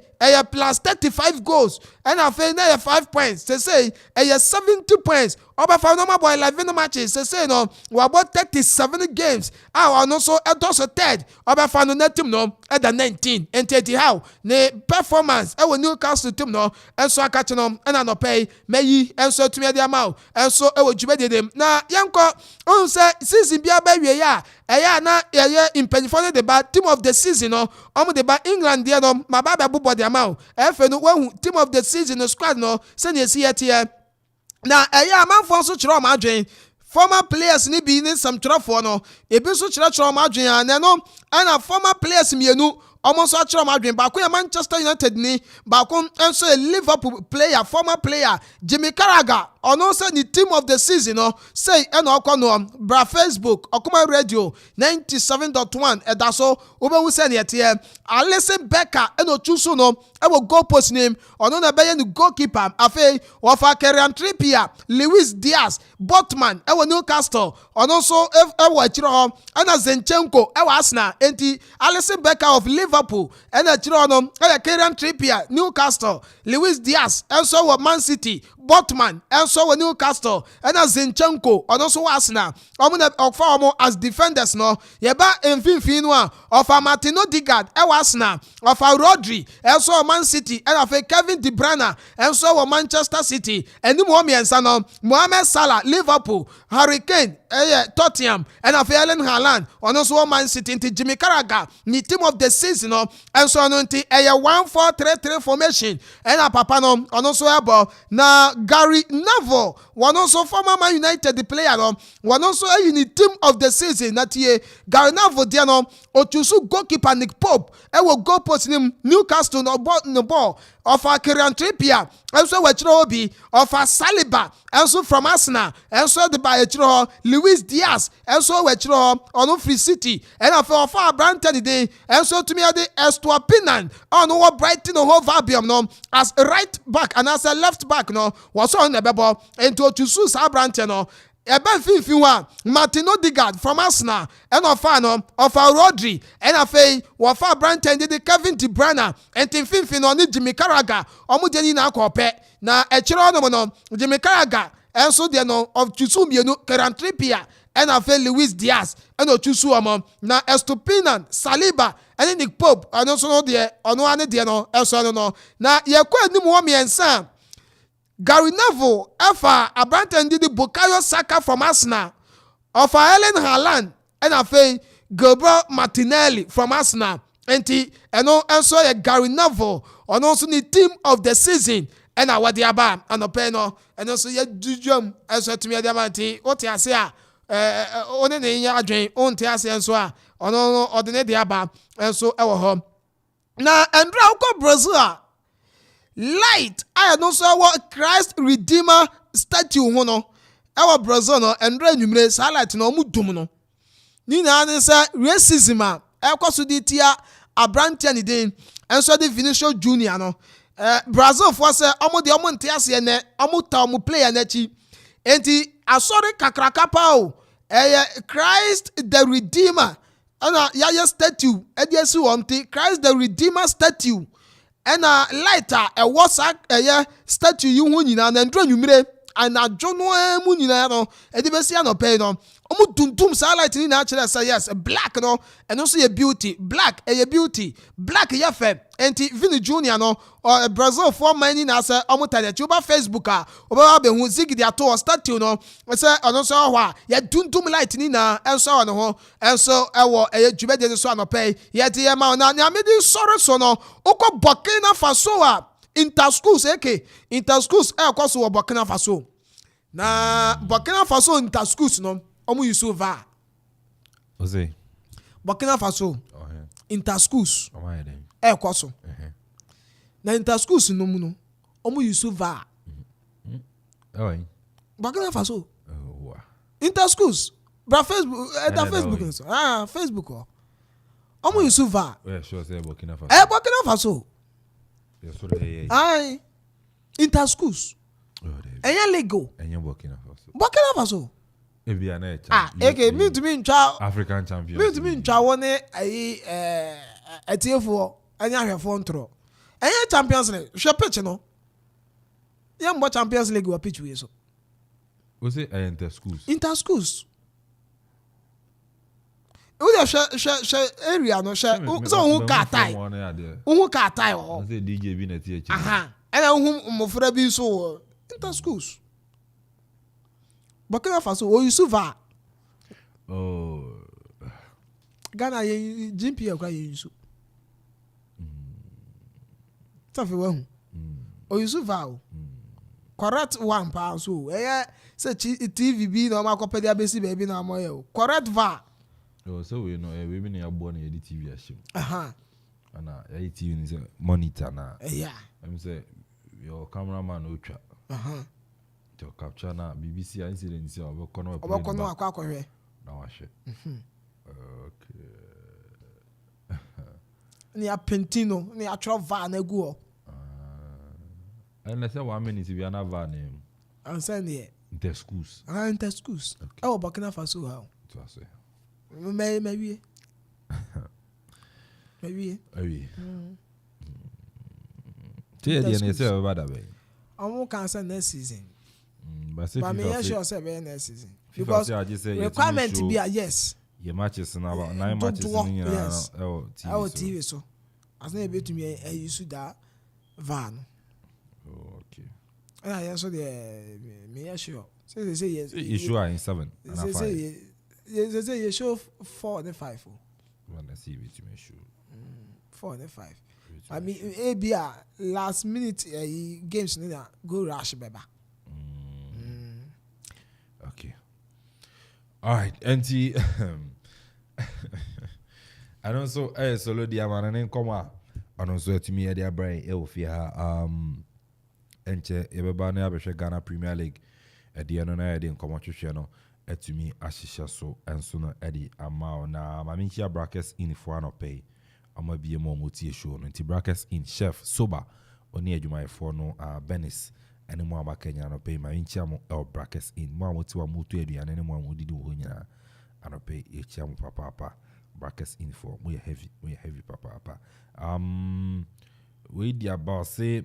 plus 35 goals and afei na 5 points say 70 points obefa no boy 11 matches say no we about 37 games no so edoso third obefa no team no at the 19 enti how ne performance e Newcastle team no enso akache no na no pay meyi enso tumi de amao enso e wo dwube dem na yenko on say season bia ba wie ya na impenifone de ba team of the season no omo de ba England there no mababa bubo de amao efe no wahu team of the season no squad no se ne si yetie na Amanfo so kire o ma adwen former players ni bi ni some trafo no ebi so kire o ma adwen an no ana former players mienu almost a trauma dream. Baku Manchester United ni Baku also a Liverpool player, former player Jimmy Carragher. On also the team of the season, say and Okoman, Bra Facebook, Okoman Radio 97.1. And that's all. Ube Hussein yet here. Alison Becker and Ochusu no. I will go post name on a bayan goalkeeper. Afe Wafa Kerian Trippier, Luis Diaz, Botman, Ewa Newcastle. On also Ewa Chiro and Zinchenko, Ewa Asna, Enti Alison Becker of Liverpool, and a Chirono, Kerian Trippier, Newcastle, Luis Diaz, and so Man City, Botman, and so Newcastle, and a Zinchenko, and also Asna. Okfamo as defenders no. Yeba Mfinfinwa of a Martino Digard, Ewa Asna, of a Rodri, and so Man City, and of a Kevin De Bruyne, and so Manchester City, and the Mohamed Salah, Mohamed Salah, Liverpool, Hurricane, Tottenham, and of Erling Haaland, and also Man City, into Jimmy Carragher, the team of the season, and so on into a 1-4-3-3 formation, and a Papano, and also about na Gary Neville, one also former Man United the player, one also a unit team of the season that year. Gary Neville, Diano, Ochusu goalkeeper Nick Pope, and will go post him Newcastle no ball of a Kerian Trippier, and so Wetrobi of a Saliba, and so from Arsenal, and so the by Luis Diaz, and so Wetro on Free City, and of our Branton day, and so to me the Estuapinan on what Brighton or Vabium no as a right back and as a left back no was on the ball and to Chusu Sabranton no. Eben Finfiwa, Martino Digard from Arsenal, and of Fano, of our Rodri, and of a Wafa Branton did the Kevin De Bruyne, and Tim Finfin on Jimmy Carragher, Omudeni Akope, na Echirono, Jimmy Carragher, and so they know of Chusumbiano, Kerian Trippier, and of Luis Diaz, and of Chusuamon, na Estupinan, Saliba, and Nick Pope, and also no dear, or no one diano, else I don't know. Now, you're quite new woman and son. Gary Neville, Efa, Abranton did the Bukayo Saka from Arsenal, of Erling Haaland, and a Gabriel Martinelli from Arsenal, and also a Gary Neville, and also the team of the season, and a Wadiaba, and a Peno, and also a Jujum, as to me, Diamanti, what I say, on any yard, on Tias and so on, or the Diaba, and so our home. Now, and Rauko Brazil. Light, I don't know what Christ Redeemer statue hono. Our Brazil no and numerous highlight no mudumuno. Nina answer racism. Elkosuditia Abrantian din and so the Vinicius Junior no. Brazil for say omo de omo ntiase ne omo ta omo player nechi. Enti asori kakrakapa o. Christ the Redeemer. Ana yaya statue ediesi wonti Christ the Redeemer statue. And lighter a wasak a statue you win and draw numere and a John Munino, a Divesiano pay no. Omutuntum salite in natural say yes, a black no, and also a beauty, black a beauty, black yafe, and Vinny Junior no, or a Brazil for many nasa omutade tuba Facebooka, over who zig their tour statue no, I say on also why, yet tuntum light nina, and so on, and so I will a jubed son pay, yet the amount now made sorrow so no, Oko Burkina Faso, interschools, interschools, air course of Burkina Faso. Na Burkina Faso interschools no. Omu yusu va. Ose. Burkina Faso. Interschools. Kwaso. Na interschools no mu no. Omu yusu va. Burkina Faso. Interschools. Bra Facebook, Facebook so. Facebook o. Omu yusu va. Sure say Burkina Faso. Burkina Faso. Aye. Interschools. Enya Lego. Enya Burkina Faso. Burkina Faso. Me to me African champion. Me to me one a TF4 and ya have tro. And ya Champions League. She pitch no. Ya mbo Champions League wa pitch we so. Was it inter schools? Inter schools. We she area no she so who ka tie. Who ka tie o. Say DJ bi na tie. Aha. And who mofra bi so inter schools. Burkina Faso, Oyusuva. Oh. Ghana, Jimpi, or Yusu. Taffy, well. Oyusuva. Correct £1. So, say TVB, no, my copedia, baby, no more. Correct va. Oh, so we know, we been born in the TV show. Aha. Ana TV is monitor na. Yeah. I'm say your cameraman ultra. To capture na BBC incident is obokono akwa na washe. Okay. Ni apentino ni atro va na gu o. And let's say 1 minute we are na va name. Answer there. Inter schools. Inter schools. Oh, Burkina Faso how? To say. Maybe. Oui. Tu es bien sûr about that way. On cancel next season. But me sure say next season. Because requirement to be a yes. Your matches now about 9 matches in yes. TV so. As na be to me use that van. Okay. And I also the me sure. Say yes. You sure in 7 and 5. Say you show 4 and 5. When I see it, you may show 4 and 5. I mean, ABR last minute games go rush, baby. Okay. All right, and and also, solo diamond come on. And also to me, dear Brian, enche ebeba na abehwe Ghana Premier League ede no na ede nkomohwehwe no etumi ahihye so enso no ede ama na maminchia brackets in for an pay ama bie mo motie show no nti brackets in chef soba oni adwumayefo no Benis ene mo abakanya no pay maminchia mo brackets in mo amoti wa moto aduane ne mo amodidi wo nyina anope echia mo papa brackets in for we heavy papa we di about say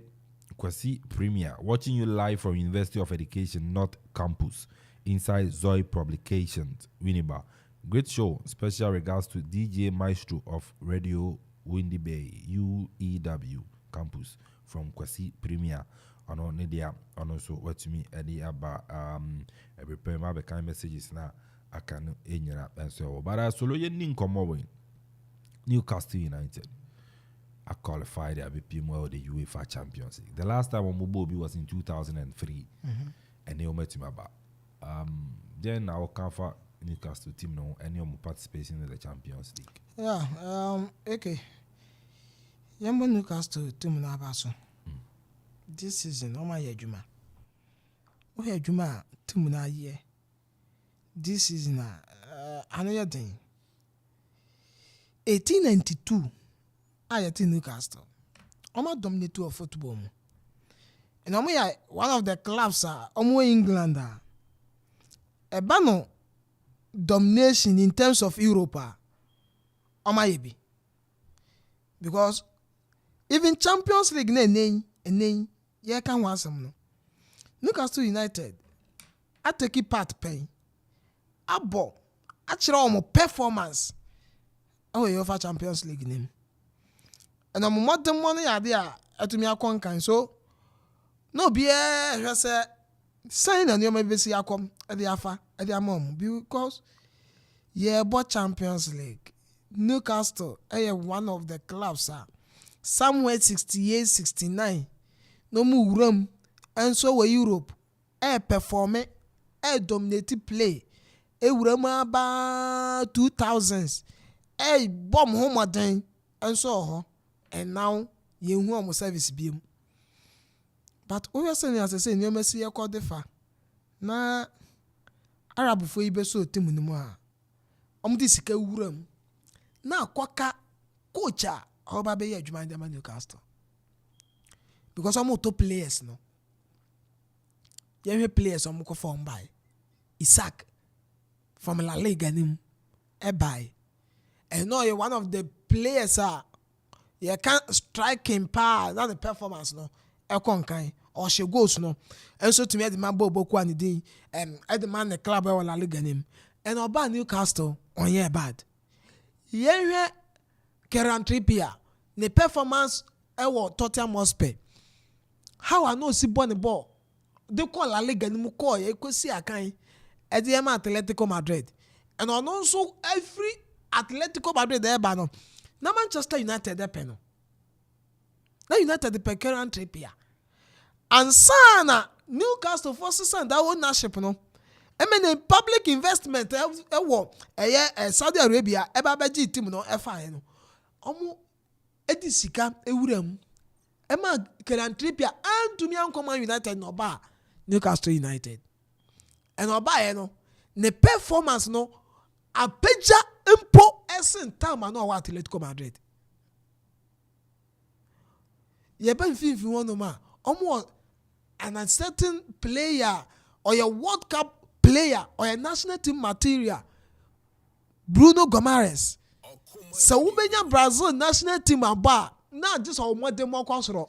Kwasi Premier, watching you live from University of Education North Campus inside Zoe Publications, Winneba. Great show. Special regards to DJ Maestro of Radio Windy Bay, UEW Campus from Kwasi Premier. And on Nidia, and also what to me, Eddie about every prepare my kind messages now. I can and so. But I solo ye ninkomo Newcastle United. I qualified at BPM the UEFA Champions League. The last time Omobobi was in 2003, and they met him about. Then I will come for Newcastle team now, and you're participating in the Champions League. Yeah, okay. Yambo Newcastle team na baso. This season, my Juma. Oh, Juma team na year. This season, another thing. 1892. I at Newcastle. I'm a dominator of football. And I'm one of the clubs England. A banner domination in terms of Europe. Because even Champions League name you can want some. Newcastle United I take part pay. Abo actually performance. Oh, you offer Champions League name. And I'm more than money idea to me a concan so no be say sign and you may be see a come at the afa at the mom because but Champions League Newcastle one of the clubs somewhere 68-69 no more room and so were Europe perform dominated play about 2000s bomb home again and so and now you want service beam. But we are saying as I say, you must see a call defa. Na Arab for you so timunuma. This room. Now kwaka coacha how baby you join them Newcastle. Because I'm top players no. You have players I'm form by Isaac from La Liga nim buy. And now you're one of the players you can't strike him power, not the performance no. Kind or she goes no. And so to me the man Bobo Kwani at the man the club or La Liga name. And about Newcastle on year bad. Yeah, Kieran Trippier, the performance Tottenham Hotspur. How I know si born the ball. They call La Liga ni muko you could see a kind at the Atletico Madrid. And on also every Atletico Madrid there no. Na Manchester United de peno. Na United de Kieran Trippier. And sana Newcastle forces and that ownership no. In public investment Saudi Arabia eba beji team no FI no. edi sika ewuram ema Kelantripia antumi ankoma United no ba Newcastle United and oba ye no ne performance no apeja mpo esen time no wa Atletico Madrid ye ben finfi wono ma omo an uncertain player or a World Cup player or a national team material Bruno Gomes so ubenya Brazil national team aba na just o mo dem kwasoro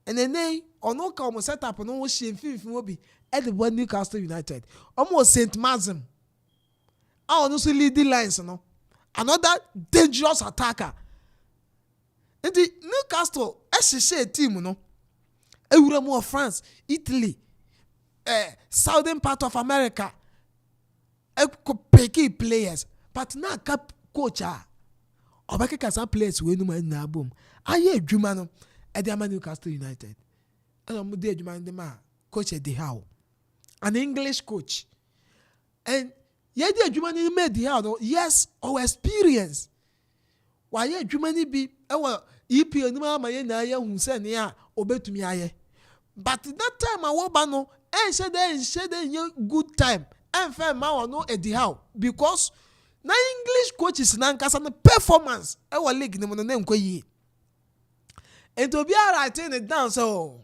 enene ono ka o setup no wo hye finfi wo bi at the Newcastle United almost Saint Mazim ono so leading lines no another dangerous attacker and the Newcastle SCC team no ewuramu of France, Italy, southern part of America, picky players, but now coach obake some players we no man na boom. Aye adwuma no e dey Newcastle United. Mo dey adwuma dem a coach Eddie Howe, an English coach. And ye dey adwuma ni made Eddie Howe, yes, our experience. Why ye adwuma ni bi EPL ni ma ye na ye hu se ne a obetumi aye. But that time I woba no enshede good time and fair ma no Eddie Howe because na English coaches na nkasa no performance e wa league ni mo na nko yi. And to be writing it down so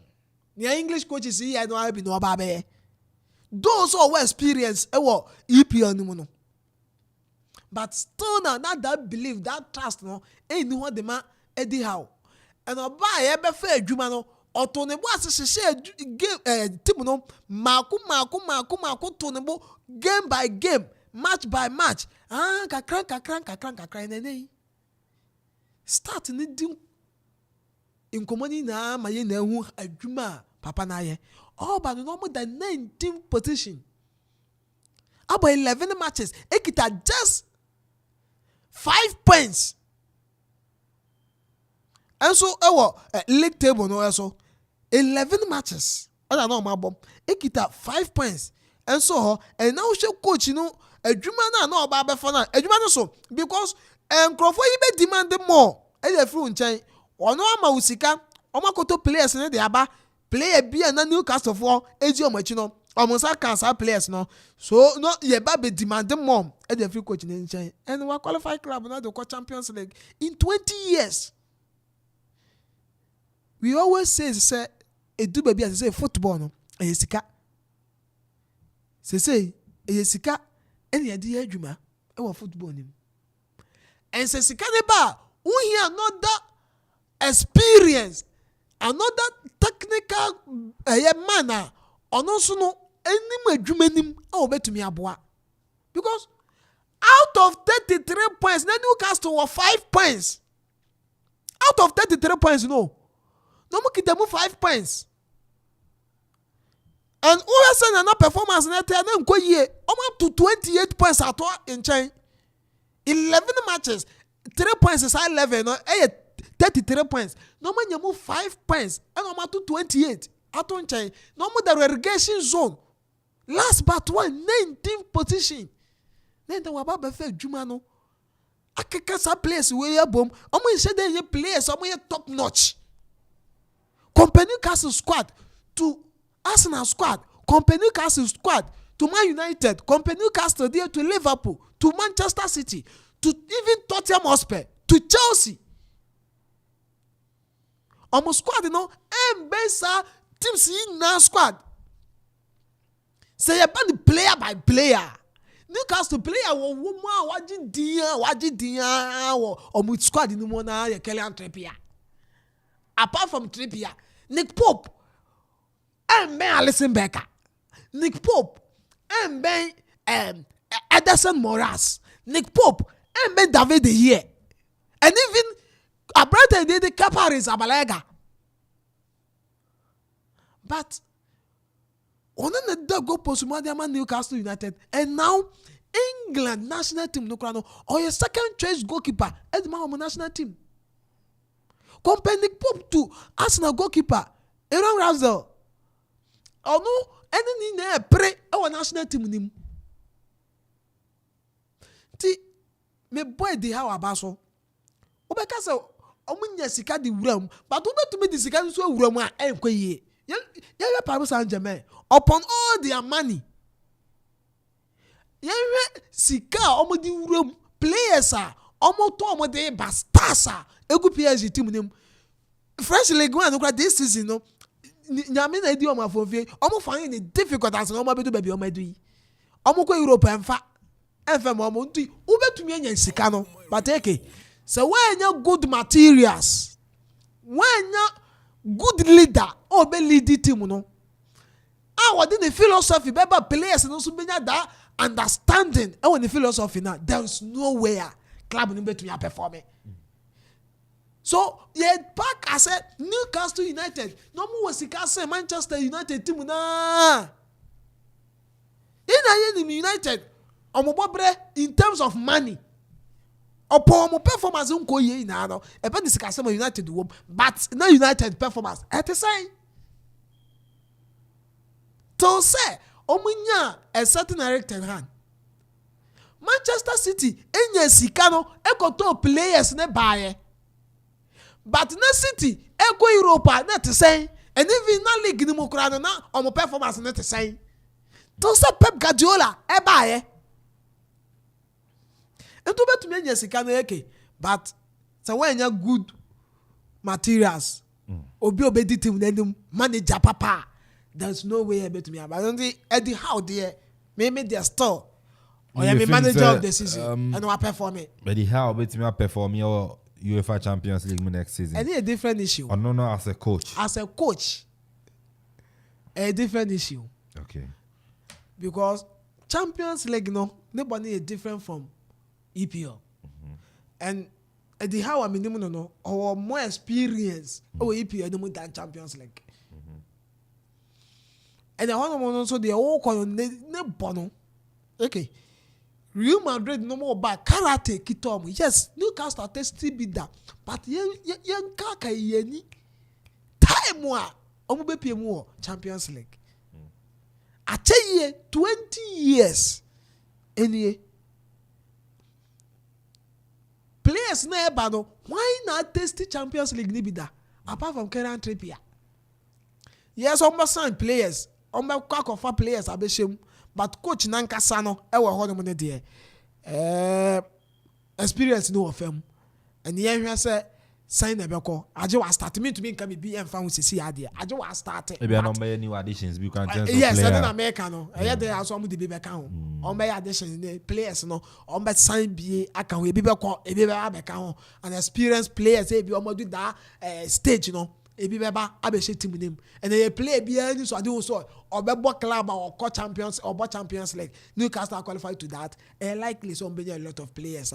the English coaches here no I be no ba be. Those who experience e wa EPL ni mo no. But still now that belief, that trust no e ni ho de ma Eddie Howe. And oba ye be fa adwuma no otonebo asese team no maku tonebo game by game, match by match. Kakran nene. Start ni dim inkomani na maye na hu adwuma papa na ye. Ba no more than 19th position. About 11 matches, ekita just 5 points. And so league table no so 11 matches. Oda no mabom. Ekita 5 points. And so and now she coach no adwuma na oba be for na. Adwuma no so because Akropong yi be demand more. E dey free nchen. Ono ama usika, omakoto players ne dey aba. Player bi na Newcastle for eji omachi no. Omonsa cancer players no. So no ye ba be demand more. E dey free coach ne nchen. And we qualify club na the Champions League in 20 years. We always say edu baby as say football no sika. Say sika any ade adwuma e wo football nim. And say sika ne ba who hear another experience, another technical man ono so no enim adwuma nim e wo betumi aboa. Because out of 33 points, Newcastle were 5 points. Out of 33 points, no mo kita mo 5 points. And OSN and performance na te na nko yie. Up to 28 points at in China. 11 matches, 3 points is high level no 33 points. No man you move 5 points and I'm to 28 at on China. No more the relegation zone. Last but 19th position. Then the waba be fe djuma no. Akeka sa place we ya bom. Omo say dey players omo top notch. Compare Newcastle squad to Arsenal squad, compare Newcastle squad to Man United, compare Newcastle there to Liverpool, to Manchester City, to even Tottenham Hotspur, to Chelsea. Almost squad, you know, besa teams in now squad. Say about player by player. Newcastle player waji dia or squad in the mona Kelvin Trippier. Apart from Trippier, Nick Pope, and Ben Alisson Becker, Nick Pope, and Ben Ederson Moraes, Nick Pope, and Ben David De Gea, and even Abrante did the Caparis Abalega. But on the go post Newcastle United, and now England national team no crano or your second choice goalkeeper at the national team. Compare Nick Pope to Arsenal goalkeeper Aaron Ramsdale. Oh no, any ne pre our national team nim. Ti me boy dey how abaso. Obeka say omunya sika di wuram but obetumi di sika nso wuram a enkoye ye Paris Saint-Germain upon all their money ye sika omudi wuram players a omoto omode ba stars a egu PSG team nim French League 1 no this season no nyame na di omo afofie omo find it difficult as omo bedu baby omo edu yi omo ko Europe enfa omo nti obetumi anya sika no but so when you good materials when you good leader obe lead the team no what the philosophy be players no so benya that understanding and when the philosophy now there is nowhere club no betumi perform. So yeah, back I said Newcastle United no more sika say Manchester United team na in United omobobre in terms of money upon performance unko ye na no e be discuss United wom but na United performance at the same to say omunya a certain Eric Ten Hag Manchester City enya sika no ekoto players ne baye but na City eko Europa na te say and even na league ni mo kra no na omo performance na te say to say Pep Guardiola e baye ento betumi anya sika na eke but so when you good materials obi obedi team na manager papa there's no way betumi but only Eddie Howe there maybe their store or you manager of the season and we perform it Eddie Howe betumi perform your UEFA Champions League next season. Any a different issue. Or no as a coach. As a coach a different issue. Okay. Because Champions League no nobody is different from EPL. And the how I mean no or more experience over EPL no more than Champions League. And I want to also the whole ne bono. Okay. Real Madrid no more back karate kitom. Yes, Newcastle still be that. But yen kaka yeni time wa omo be pie mu Champions League. Ache ye 20 years any players na eba no why not test Champions League ni be that apart from Kieran Trippier. Yes, almost sign players. Almost Akuffo players abeshem. But coach nankasa no e wo hono ne de experience no of him and ye hwe say sign na beko age wa start me to me nka be emfa ho sisi ade age wa start e be no be new additions be can change yes player. Yes, na America no e dey aso am de be beka ho on be additions ne players no on be sign be aka ho e be beko e be beka ho and experienced players e be o do that stage no ebi beba abeshe team name and they play bia ni so ade wo so obebo club or co champions or Champions League Newcastle qualified to that and likely so be a lot of players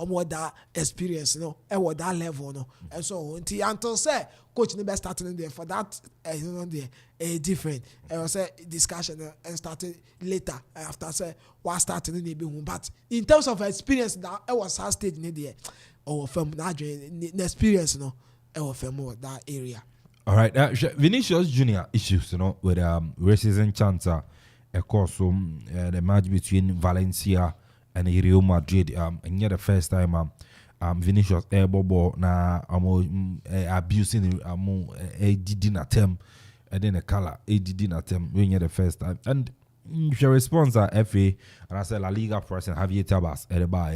more that experience no e what that level no and so until say coach no be starting there for that there a different say discussion and started later after say what starting in be but in terms of experience that I was our stage in there or from that experience no more that area. All right, Vinicius Junior issues, with racism chancer, of course, the match between Valencia and Real Madrid. And the first time, Vinicius Bobo na abusing didn't attempt, and then a color didn't attempt when the first time. And your response FA and I said La Liga person Javier Tebas at the bar.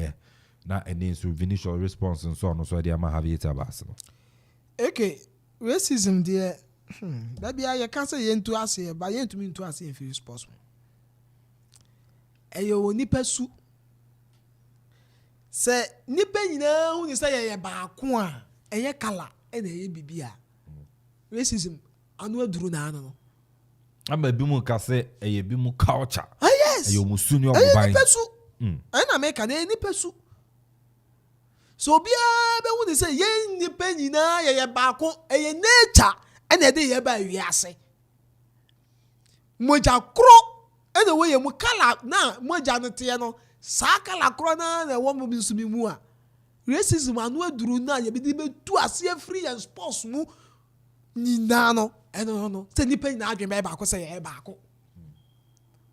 Now and then so Vinicius response and so on, so they are Javier Tebas. Okay, racism there. That be I can't say into us here, but you to me into us if it's possible. Eyo nipa su. Say nipa nyina hu ni say ye ba ko a eye kala e na ye bibia. Racism anu aduru na no. Amba bi mu ka say eye bi mu culture. Ah yes. Eyo mu sunu oboban. Nipa su. Na make na nipa su. So bia be hu ni say ye nipa nyina ye ba ko eye nature e na dey ye ba wiase. Moja kro e na we ye mu kala na moja no te no sa kala kro na wo mo bi su mi mu a racism anu aduru na ye bi di be tu ase free and sports mu nyina no e no say nipa nyina adwen ba ko say ye ba ko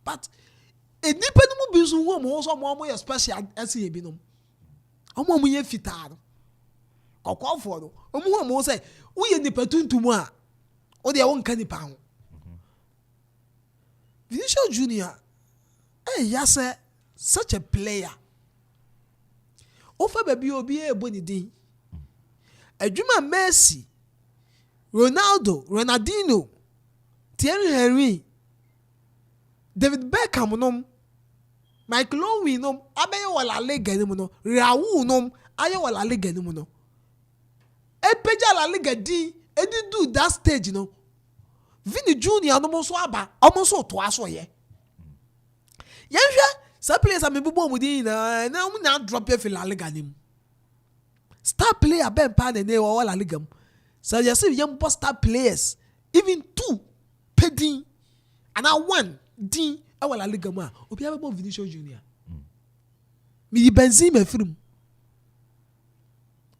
but e nipa no mu bi su ho mo so mo ye special ase ye bi no omo mu ye fita no Akufo no omo say wo ye nipa tuntum a wo de won ka nipa ho Vinicius Junior yes such a player ofa baby obi e boni din adwuma Messi Ronaldo Ronaldinho Thierry Henry David Beckham nom Michael Owen nom abaye wala Liga ni mu no Raul nom aye wala Liga ni mu no epeja la Liga di edi do that stage no Vini Junior no so aba omo so to aso ye yenhwe sa players am bubo mu din na mu na drop e fi la Liga ni mu star player ben pa ne wala Liga mu so you see young star players even 2 pedin and I 1 din wala Liga mu a obi abebo Vinicius Junior mi Benzema film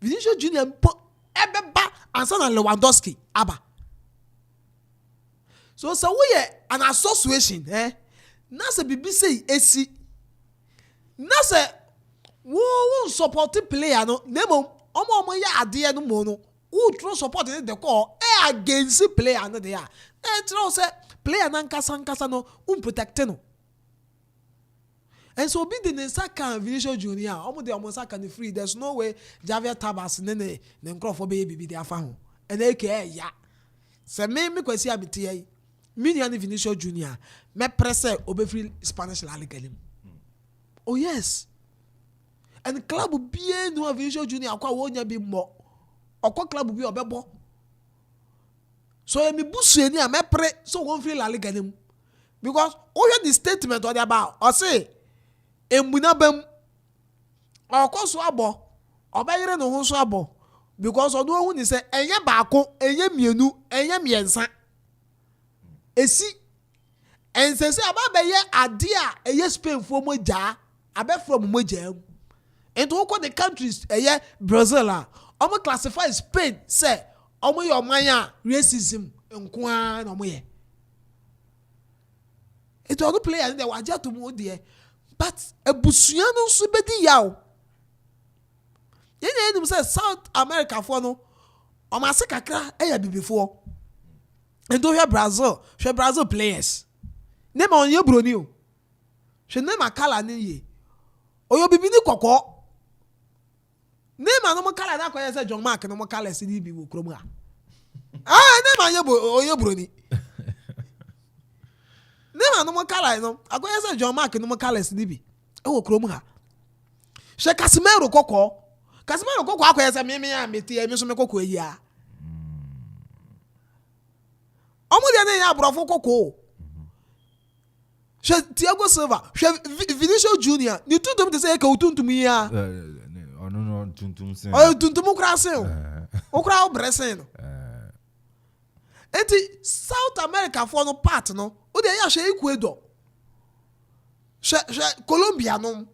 Vinicius Junior ebeba ansa na Lewandowski aba so we an association na se bibi say esi na se wo support player no nemo omo ya ade no mo no wo tro support the call against player no dey tro say player na nkasa no protect no and so be the saka Vinicius Junior omo dey omo saka ni free there's no way Javier Tabas ne Akropong be bibi dey afa ho and ya se me kwesi abiti yi Miniani Vinicius Junior me press obe free Spanish La Liga lim. Oh yes. And club bien no Vinicius Junior akwa wonya bi mo. Okwa club bi obebo. So me busu eni a me pre so won free La Liga lim. Because the statement what about or say embuna bam okwa so abo obayire no ho so abo because odo hu ni say enye baako enye mienu enye miensa esi ensese ababaye ade a eye Spain fo mo ja abe from mo ja into all the countries eye Brazil a omo classify Spain say omo yo man a racism nko a na omo ye it all players they waja to mo there but ebusua no so bedi yaw yenye say South America for no omo ase kakra eye bibifo and do here Brazil players. Name on your brony. She name a color ni. Or you be ni koko. Name a no color na kwa say John Mark no more color CDB wo kroma. Name on your brony. Name a no more color no. Akwa say John Mark no more color CDB. Wo kroma. She Casemiro koko. Casemiro koko akwa say me a meti e me so me koko yi a. Omo de na ya brofo koko. She Thiago Silva, she Vinicius Junior, ni tuntum de say ka utuntum ya. No tuntum sen. Tuntum kra sen. O kra o bresen. Enti South America for no part no. O de ya she Ecuador. She Colombia no.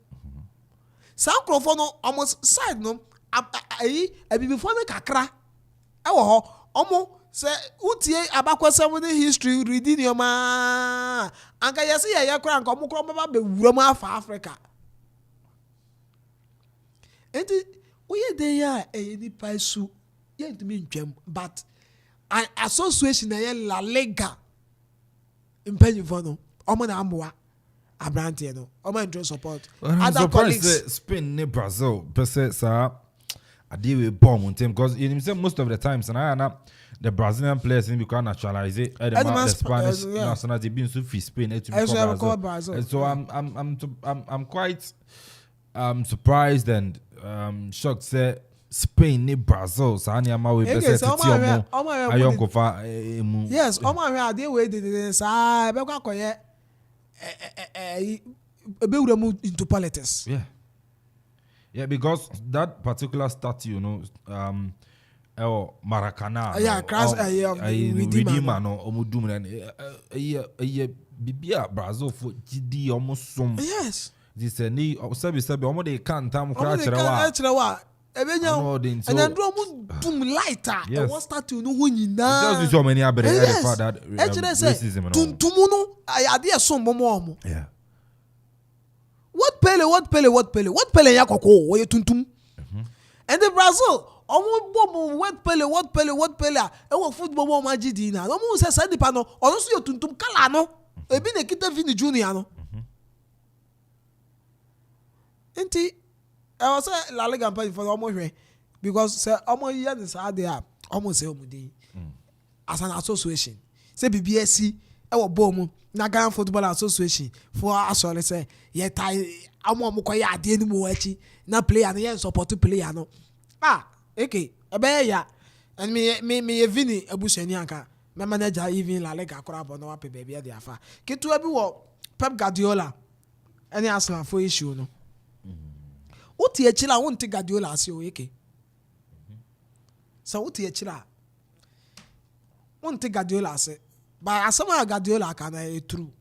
South Akropong no almost side no. Ayi before no kakra. E wo ho omo say utie abakwasa mo history reading your ma anka yesi ya kra nka mo kro ba be wura mu afa Africa enti oye dey ya ni paisu ye ntimi ntwam but an association na La Liga impenifo no omo na amboa abrante no omo enjoy support other colleagues Spain ne Brazil pese sa ade we bomb team because you say most of the times and the Brazilian players in become naturalized the Spanish nationality being so free Spain to become Brazil. And so I'm quite surprised and shocked say Spain ni Brazil so any ama we person ti omo ayonko fa emu yes omo ahwe ade we de sa be kwa koye be mu into politics. Yeah, because that particular statue, you know, Maracana, Redeemer, no, Omudum, and Bibia Brazil for GD almost some. Yes, this a knee of service, almost they can't come crash and then do lighter. Yes, what statue no who you know? Just so many other that racism. Tumuno, I idea some more. Yeah. What pele ya koko wo tuntum. And the Brazil omo bom what pele e wo football wo ma gidi na omo se sa nipa no ono so yotuntum kala no ebi na kita Vini Junior no enti e was say La Liga pay for omo hwe because say omo year this ade a omo say omo dey as an association say BBSC e wo bom na Ghana Football Association for asole say ye tai omo koye ade ni mo achi na player na ye support player no okay ebe ya and me Vini abusani anka me manager even La Liga akora bo na wa pe baby dey afa ketu abi wo Pep Guardiola any Arsenal for issue no uti echila won't Guardiola asi o eke so uti echila won't Guardiola asi but asama Guardiola kana e true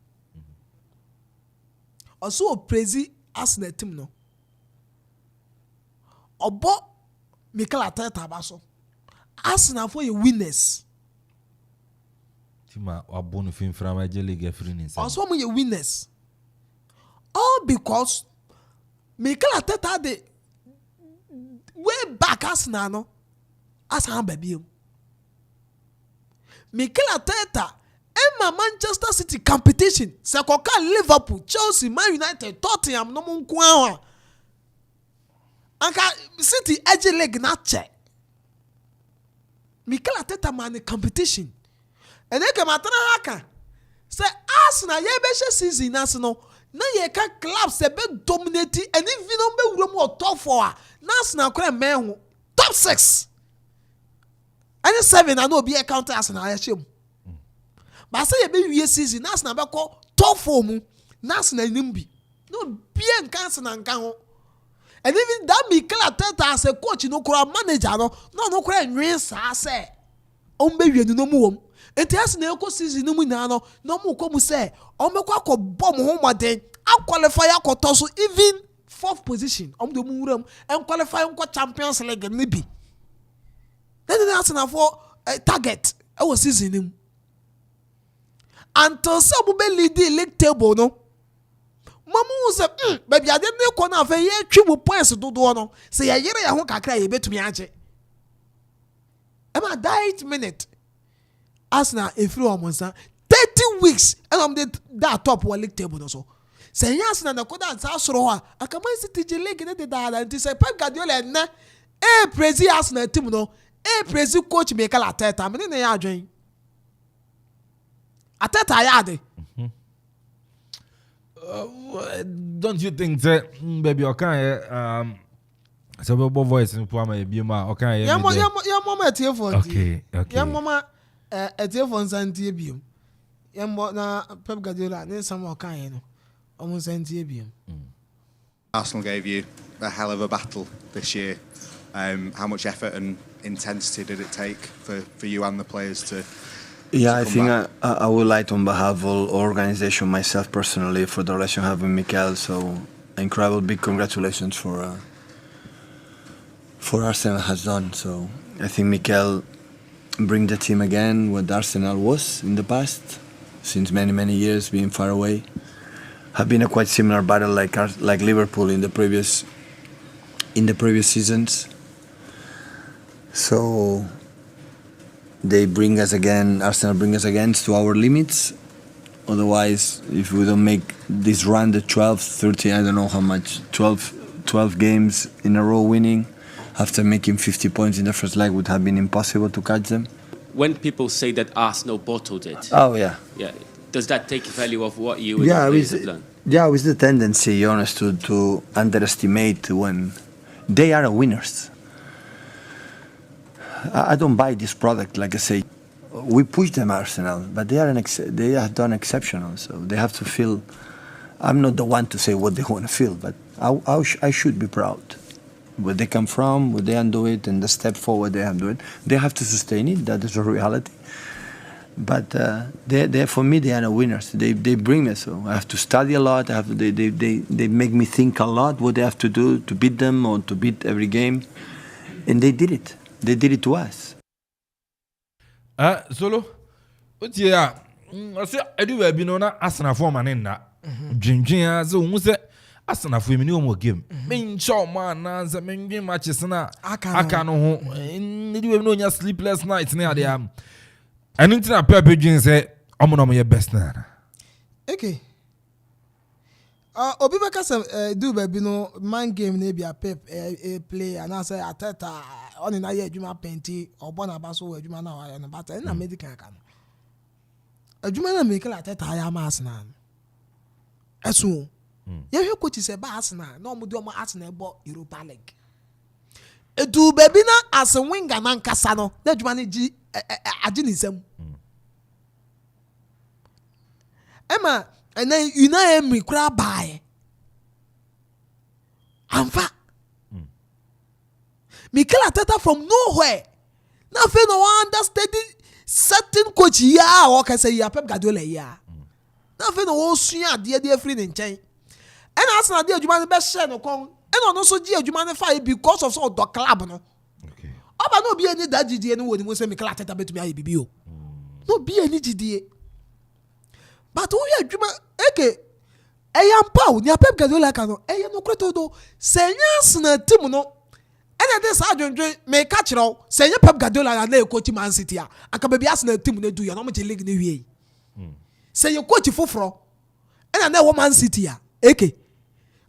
also praise Arsenal team no obo Mikel Arteta baso Arsenal for your winners tima wabonu fin frama je league free ni say also your winners all because Mikel Arteta de way back Arsenal no Arsenal baby Mikel Arteta Emma Manchester City competition se koka Liverpool Chelsea Man United Tottenham no mun kwa anka City edge leg na che Mikel Arteta man competition ene ke matana haka se Arsenal ye be season Arsenal na ye ka club se be dominate and even no be wuro mo top 4 na Arsenal kra menhu top 6 any 7 and no be account Arsenal ya chem ba se ye be wie season na Arsenal be ko top 4 mu na Arsenal nimbi no be nkan Arsenal nkan ho and even that Mikel Arteta as a coach no kura manager no kura nwin sa se on be wie no mu wom enti Arsenal ko season no mu na no mu ko mu se on be kwa ko bom ho moden a qualify akoto so even 4th position on do mu wuram en qualify ko Champions League ni bi then Arsenal for target e was season nim until some be lead league table no mamu se baby ade ne ko na fa ye twi points dodo no se ye yere ya ho kakra ye betumi age e ma 8 minute Arsenal efiri omonsa 30 weeks and am that top one league table no so se ye Arsenal na ko da sa soro ho aka Man City je league ne de da nti se Pep Guardiola na praise Arsenal team no praise coach Mikel Arteta me ne ya adwen Arteta ya ade don't you think that baby okay so we voice in poa ma bi ma okay ya mama tie for okay ya mama tie for nsantie bi ya mo na Pep Guardiola ne sam okay no omo nsantie bi Arsenal gave you a hell of a battle this year. How much effort and intensity did it take for you and the players to I think I would like on behalf of all organization, myself personally, for the relation I have with Mikel. So incredible, big congratulations for Arsenal has done. So I think Mikel bring the team again what Arsenal was in the past, since many years being far away. Have been a quite similar battle like Liverpool in the previous seasons. So they bring us again, Arsenal bring us again to our limits. Otherwise, if we don't make this run, the 12, 30, I don't know how much, 12 games in a row winning, after making 50 points in the first leg, would have been impossible to catch them. When people say that Arsenal bottled it, does that take value of what you and the players have done? Yeah, with the tendency, honest, to underestimate when they are winners. I don't buy this product, like I say. We push them, Arsenal, but they have done exceptional, so they have to feel. I'm not the one to say what they want to feel, but I should be proud. Where they come from, where they undo it, and the step forward they have done. They have to sustain it. That is a reality. But for me, they are winners. They bring me, so I have to study a lot. They make me think a lot what they have to do to beat them or to beat every game, and they did it. They did it to us. Solo, what's I say, I do a binona Arsenal for man in that. Drinking as a Arsenal for me no game. Me show man na me matches na aka no ho. Need we no nya sleepless nights na dey am. And into na Pep Jean say omo your best na. Okay. Obi beka say do baby no man game na bia Pep play and I say Ateta on na ye adwuma penti obona ba so adwuma na wa na but na medical aka no. Adwuma na Mikel Arteta ya ma Arsenal. Eso. Ye hwe coach say ba Arsenal na omo de omo Arsenal bo Europa League. Edu baby na as winger na nkasa no na adwuma na gi agi ni nsam. Emma and then you know me cry by Amfa Mikel Arteta from nowhere nothing no understudy certain coach here or can say ya Pep Guardiola here nothing no sua de free in chain and Arsenal dey adwuma be share no kon and no so dey adwuma fire because of so do club no okay oba no be any that GDA no woni mo say Mikel Arteta betumi aye bibi o no be any GDA but we adwuma eke eyampa ni Pep Guardiola ka no eye no kreto do senya na team no ene dey sa adwendwe me ka kire senya Pep Guardiola na coach Man City a aka be Arsenal team no do ya no mo league ne wie senya coach foforo ene na wo Man City a eke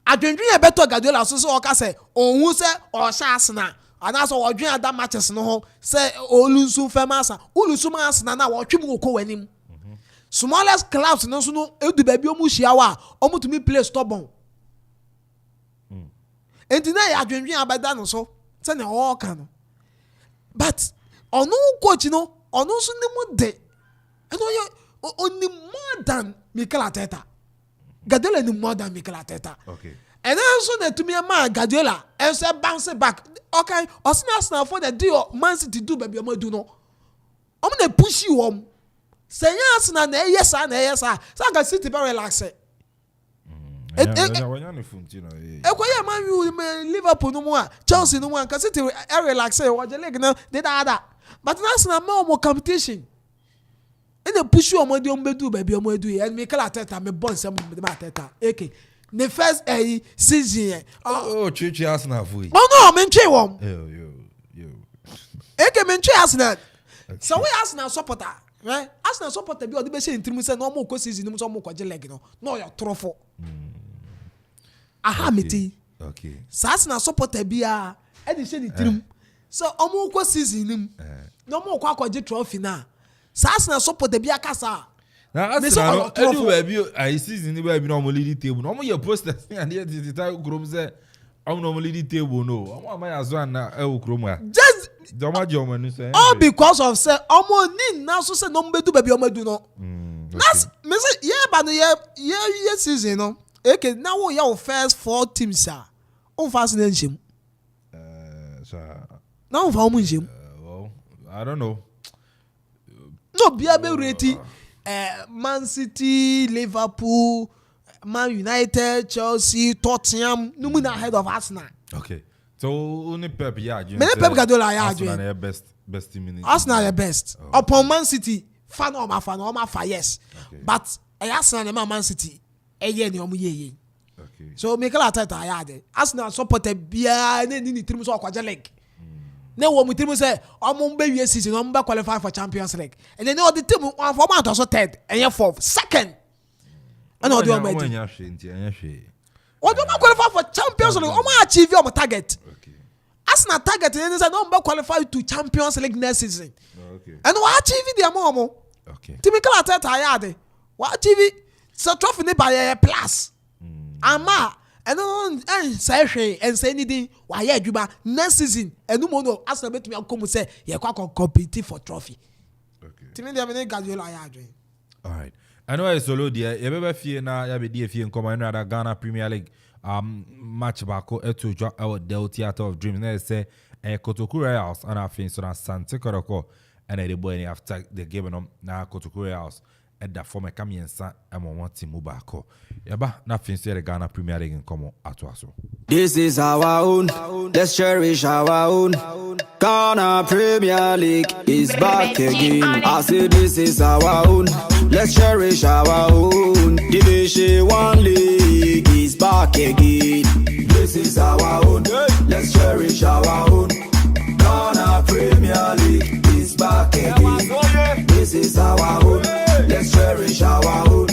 adwendwe e beto Guardiola so o ka say ohun se o sha Arsenal ana so odwen ada matches no ho say olunsu famasa ulusu Man Arsenal na wo twem ko wanim smallest clubs no so no edu baby omu hia wa omu to me play stubborn enti na ya adwenwen abada no so say na all kan but onu coach no onu so ni mu de eno ye oni more than Mikel Arteta Guardiola ni more than Mikel Arteta okay and also na to me ma Guardiola and say bounce back okay Arsenal for the deal Man City do baby omu do no omu na push you say yes na yes sa ga City be relax ekwoye Man U Liverpool no mo Chelsea no mo ka City relax o je league no dey da but na more competition and they push you o mo do baby o mo do and Mikel Arteta me bon sem me Arteta okay the first season Chichi Arsenal for you no me ntwe wom yo eke me ntwe Arsenal so we Arsenal supporter right Arsenal supporter bi o de be say intrim say no mo ko season no so mo ko je leg no your trofo aha meti okay so Arsenal supporter bi a e de say intrim so o mo ko season nim no mo ko akwaje trophy na so Arsenal supporter bi akasa na Arsenal edu baby I season ni baby no mo lead table no mo your posters and here the time group say I'm no lead table no I'm my as one na e okrom a just all because of say omo ni na so say no mbedu baby omo do no that's me say yeah but yeah season no okay now we your first 4 teams are on fast na njim now for omo njim well I don't know no be able rate Man City, Liverpool, Man United, Chelsea, Tottenham no na ahead of Arsenal okay so only Pep Pep Guardiola Arsenal best team in Arsenal the best upon Man City fan yes but Arsenal Man City ni omu ye okay so Mikel Arteta de Arsenal supported bia ni team so akwaje league na wo mu team say omu mbe wie season omu ba qualify for Champions League and then the team one for man so third and fourth second and all the one what do you qualify for Champions League? Omo achieve your target. Okay. Arsenal target is no qualify to Champions League next season. Okay. And what achieve the amount? Okay. Mikel Arteta yade. What achieve so trophy ne by plus. Ama and say hwe and say anything why adwuma next season and no no Arsenal bet me come say ye kwa compete for trophy. Okay. Timi dey me Guardiola yade. All right. I know it's solo there. You ever feel na ya be die feel come na Ghana Premier League match back to our Del Theater of Dreams. They say Kotoku Royals and I think so na Sante Koroko and the boy after the game na Kotoku Royals at that former Kamiensa and one team mubako. Yaba na fin say the Ghana Premier League come atwaso. This is our own. Let's cherish our own. Ghana Premier League is back again. I say this is our own. Let's cherish our own. Division 1 League is is back again. This is our own. Let's cherish our own. Ghana Premier League is back again. This is our own. Let's cherish our own.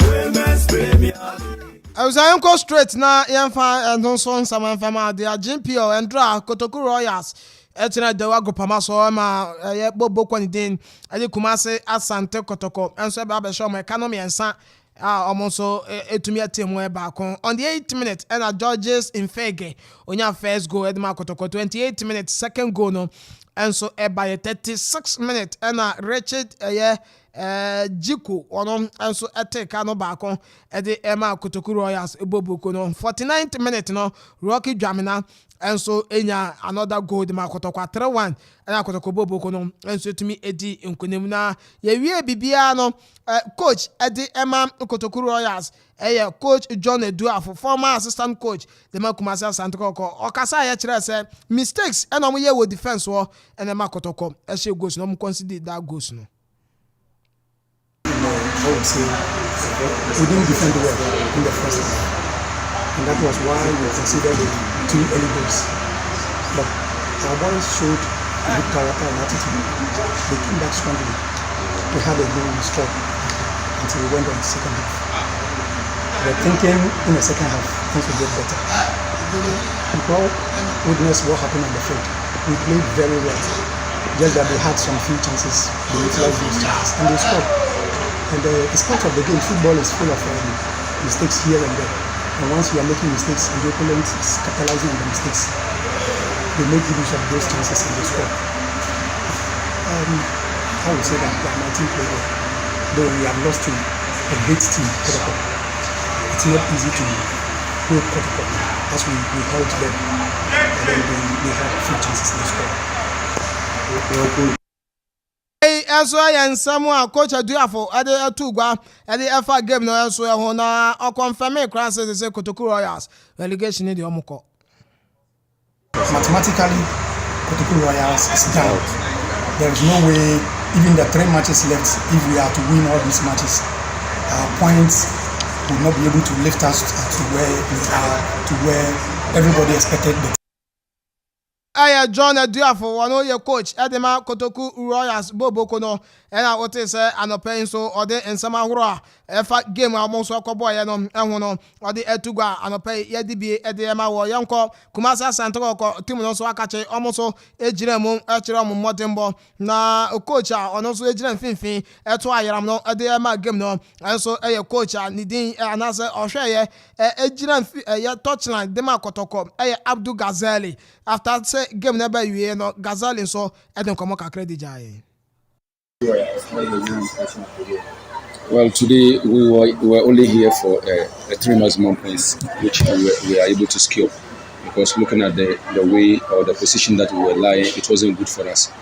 Women's Premier League. I was going straight now. Yamfa and don't son some fama. They are GPO and Dra Kotoku Royals. Etina dewa gopama so ma ye bobo kwanidin ade Kumase Asante Kotoko enso be abesho mo economy ensa omonso etumi atemu e ba kon on the 8th minute and Georges Infege onya first goal edema Kotoko 28th minute second goal no enso e by 36 minute and Richard Jiku ono enso eteka no ba kon ede ema Kotoku Royals eboboko no 49th minute no Rocky Dwamina and so enya another goal de makotokwa 3-1 and akotoko bobo no and so tumi edi nkonem na ye wie bibia no coach edi ema Kotoku Royals coach John Eduafo former assistant coach de Kumase Asante Kotoko okasa ya kire say mistakes and omo ye wo defense wo and makotoko e she goals no consider that goals no. I would say we didn't defend well in the first half. And that was why we considered it 2 early goals. But our boys showed good character and attitude. They came back strongly. We had a goal we struck until we went on the second half. We were thinking in the second half things would get better. People witnessed what happened on the field. We played very well. Just that they had some few chances. They utilized those chances and they scored. And it's part of the game. Football is full of mistakes here and there. And once you are making mistakes and the opponent is capitalizing on the mistakes, they make use of those chances and they score. I would say that my team played well. Though we have lost to a great team, Protocol. It's not easy to go Protocol as we held them. And then they had a few chances and they scored. Eso ya nsamo coach Eduafo ade atugwa ade efa game no eso e ho na o confirm cross say Kotoku Royals relegation ni de omko. Mathematically Kotoku Royals is down. There is no way, even the 3 matches left, if we are to win all these matches, our points will not be able to lift us to where we are, to where everybody expected the John Eduafo one your coach Edema Kotoku Royals Boboko no ena wote say anopen so ode nsama horo efa game amonso akobo ye no ehwo no ode etugwa anopen ye dibie edema wo yenko Kumase Asante Kotoko team no so akache omonso ejire mu echire mu modembo na coach a ono so ejire mfinfin eto ayeram no edema game no enso eye coach a nidin anase ohwe ejire ye touchline Dema Kotoko Abdul Ghazali after say game never you no Ghazali so eden komo kakre di jaye. Well, today we were only here for a 3 maximum points, which we are able to secure. Because looking at the way or the position that we were lying, it wasn't good for us.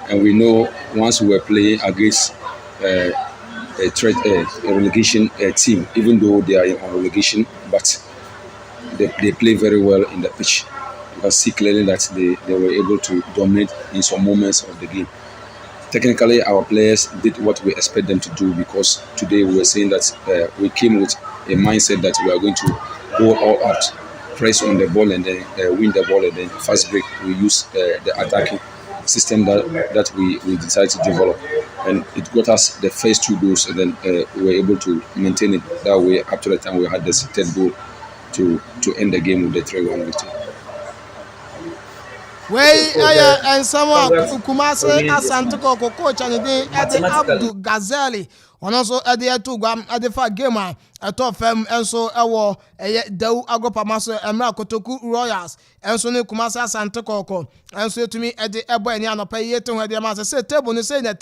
And we know once we were playing against a relegation team, even though they are on relegation, but they play very well in the pitch. You can see clearly that they were able to dominate in some moments of the game. Technically, our players did what we expect them to do, because today we were saying that we came with a mindset that we are going to go all out, press on the ball and then win the ball, and then fast break. We use the attacking system that we decided to develop, and it got us the first 2 goals, and then we were able to maintain it that way up to the time we had the 3rd goal to end the game with the 3-1 victory. Wey and someone Kumase Asante Kotoko coach and the Abdul Ghazali on also at the Atugam at the far gamer at top fem and so ewo Deu Agopamaso and Kotoku Royals and so Kumase Asante Kotoko and so to me at the Ebo and Yano pay to where the master said table and say that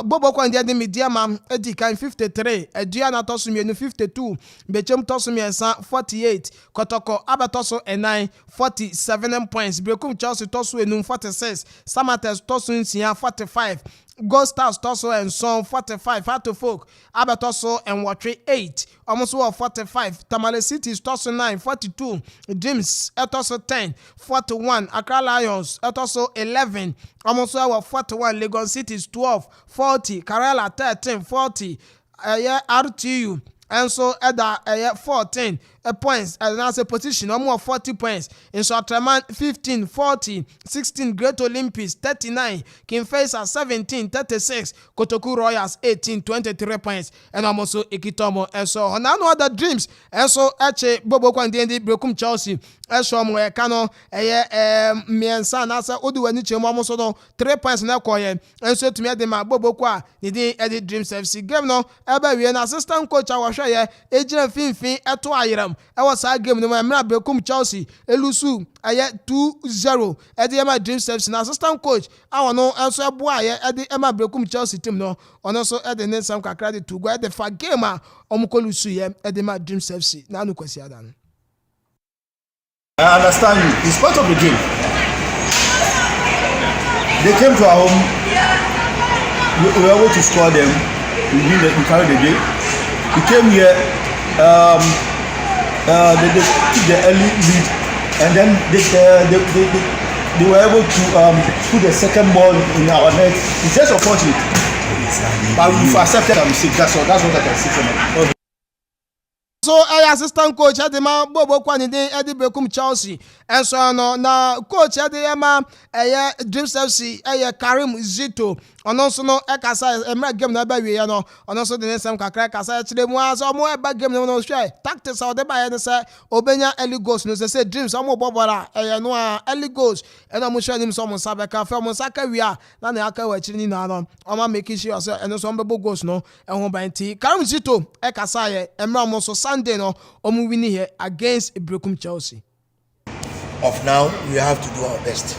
Bobo and the media man Edikan 53 Diana Tosumi 52 Bechem Tosumi and 48 Kotoko Abatoso and 9 47 points Brekum Chelsea Tosu and 46 Samates Tosu 45 Ghost Stars Tosso and Son 45 Hato Folk Abatoso and Watry 8 almost 45 Tamale Cities Tosso 9 42 Dreams Etoso 10 41 Accra Lions Etoso 11 almost 41 Lagos Cities 12 40 Karela 13 40 RTU and so Eda 14 points and as a position almost 40 points in Sotraman 15 40 16 Great Olympics 39 King Faisal 17 36 Kotoku Royals 18 23 points and almost Ikitomo and so on no other dreams and so Eche Bobo Kwandi Brekum Chelsea Esho mo Kano Miensa Nasa Odu Aniche almost 3 points na koye and so to me de ma Bobo Kwa ni Eddie Dreams FC game no ebe we na assistant coach awahwe ye ejina finfin eto ayeram e was a game no ma Brekum Chelsea elusu 2-0 Eddie Emma Dreams FC na assistant coach awono enso eboa ye Eddie Emma Brekum Chelsea team no ono so Eddie Nensam kakra de to go the fa game a omukolusu ye Eddie Emma Dreams FC na anu kwasi adan. I understand you. It's part of the game. They came to our home. We were able to score them. We carried the game. We came here. They took the early lead, and then they were able to put the second ball in our net. It's just unfortunate. But we've accepted our mistake. That's what I can say from it. So assistant coach Adema Bobo Kwani Eddie Brekum Chelsea and so on na coach Adema Dreams FC Karim Zito also no ekasa emra game na ba we no also the next time kakra kasa chire mu aso mo e ba game no hwe tactics how dey ba ye say obenya early goals no say Dreams omo bobora no early goals and mo hwe nim so mo sabeka fa mo saka wi a na na aka wa chiri ni na no o make sure say and so mbebo goals no e ho ban ti Karim Zito ekasa ye emra mo so Sunday no omo win here against Brekum Chelsea. Of now we have to do our best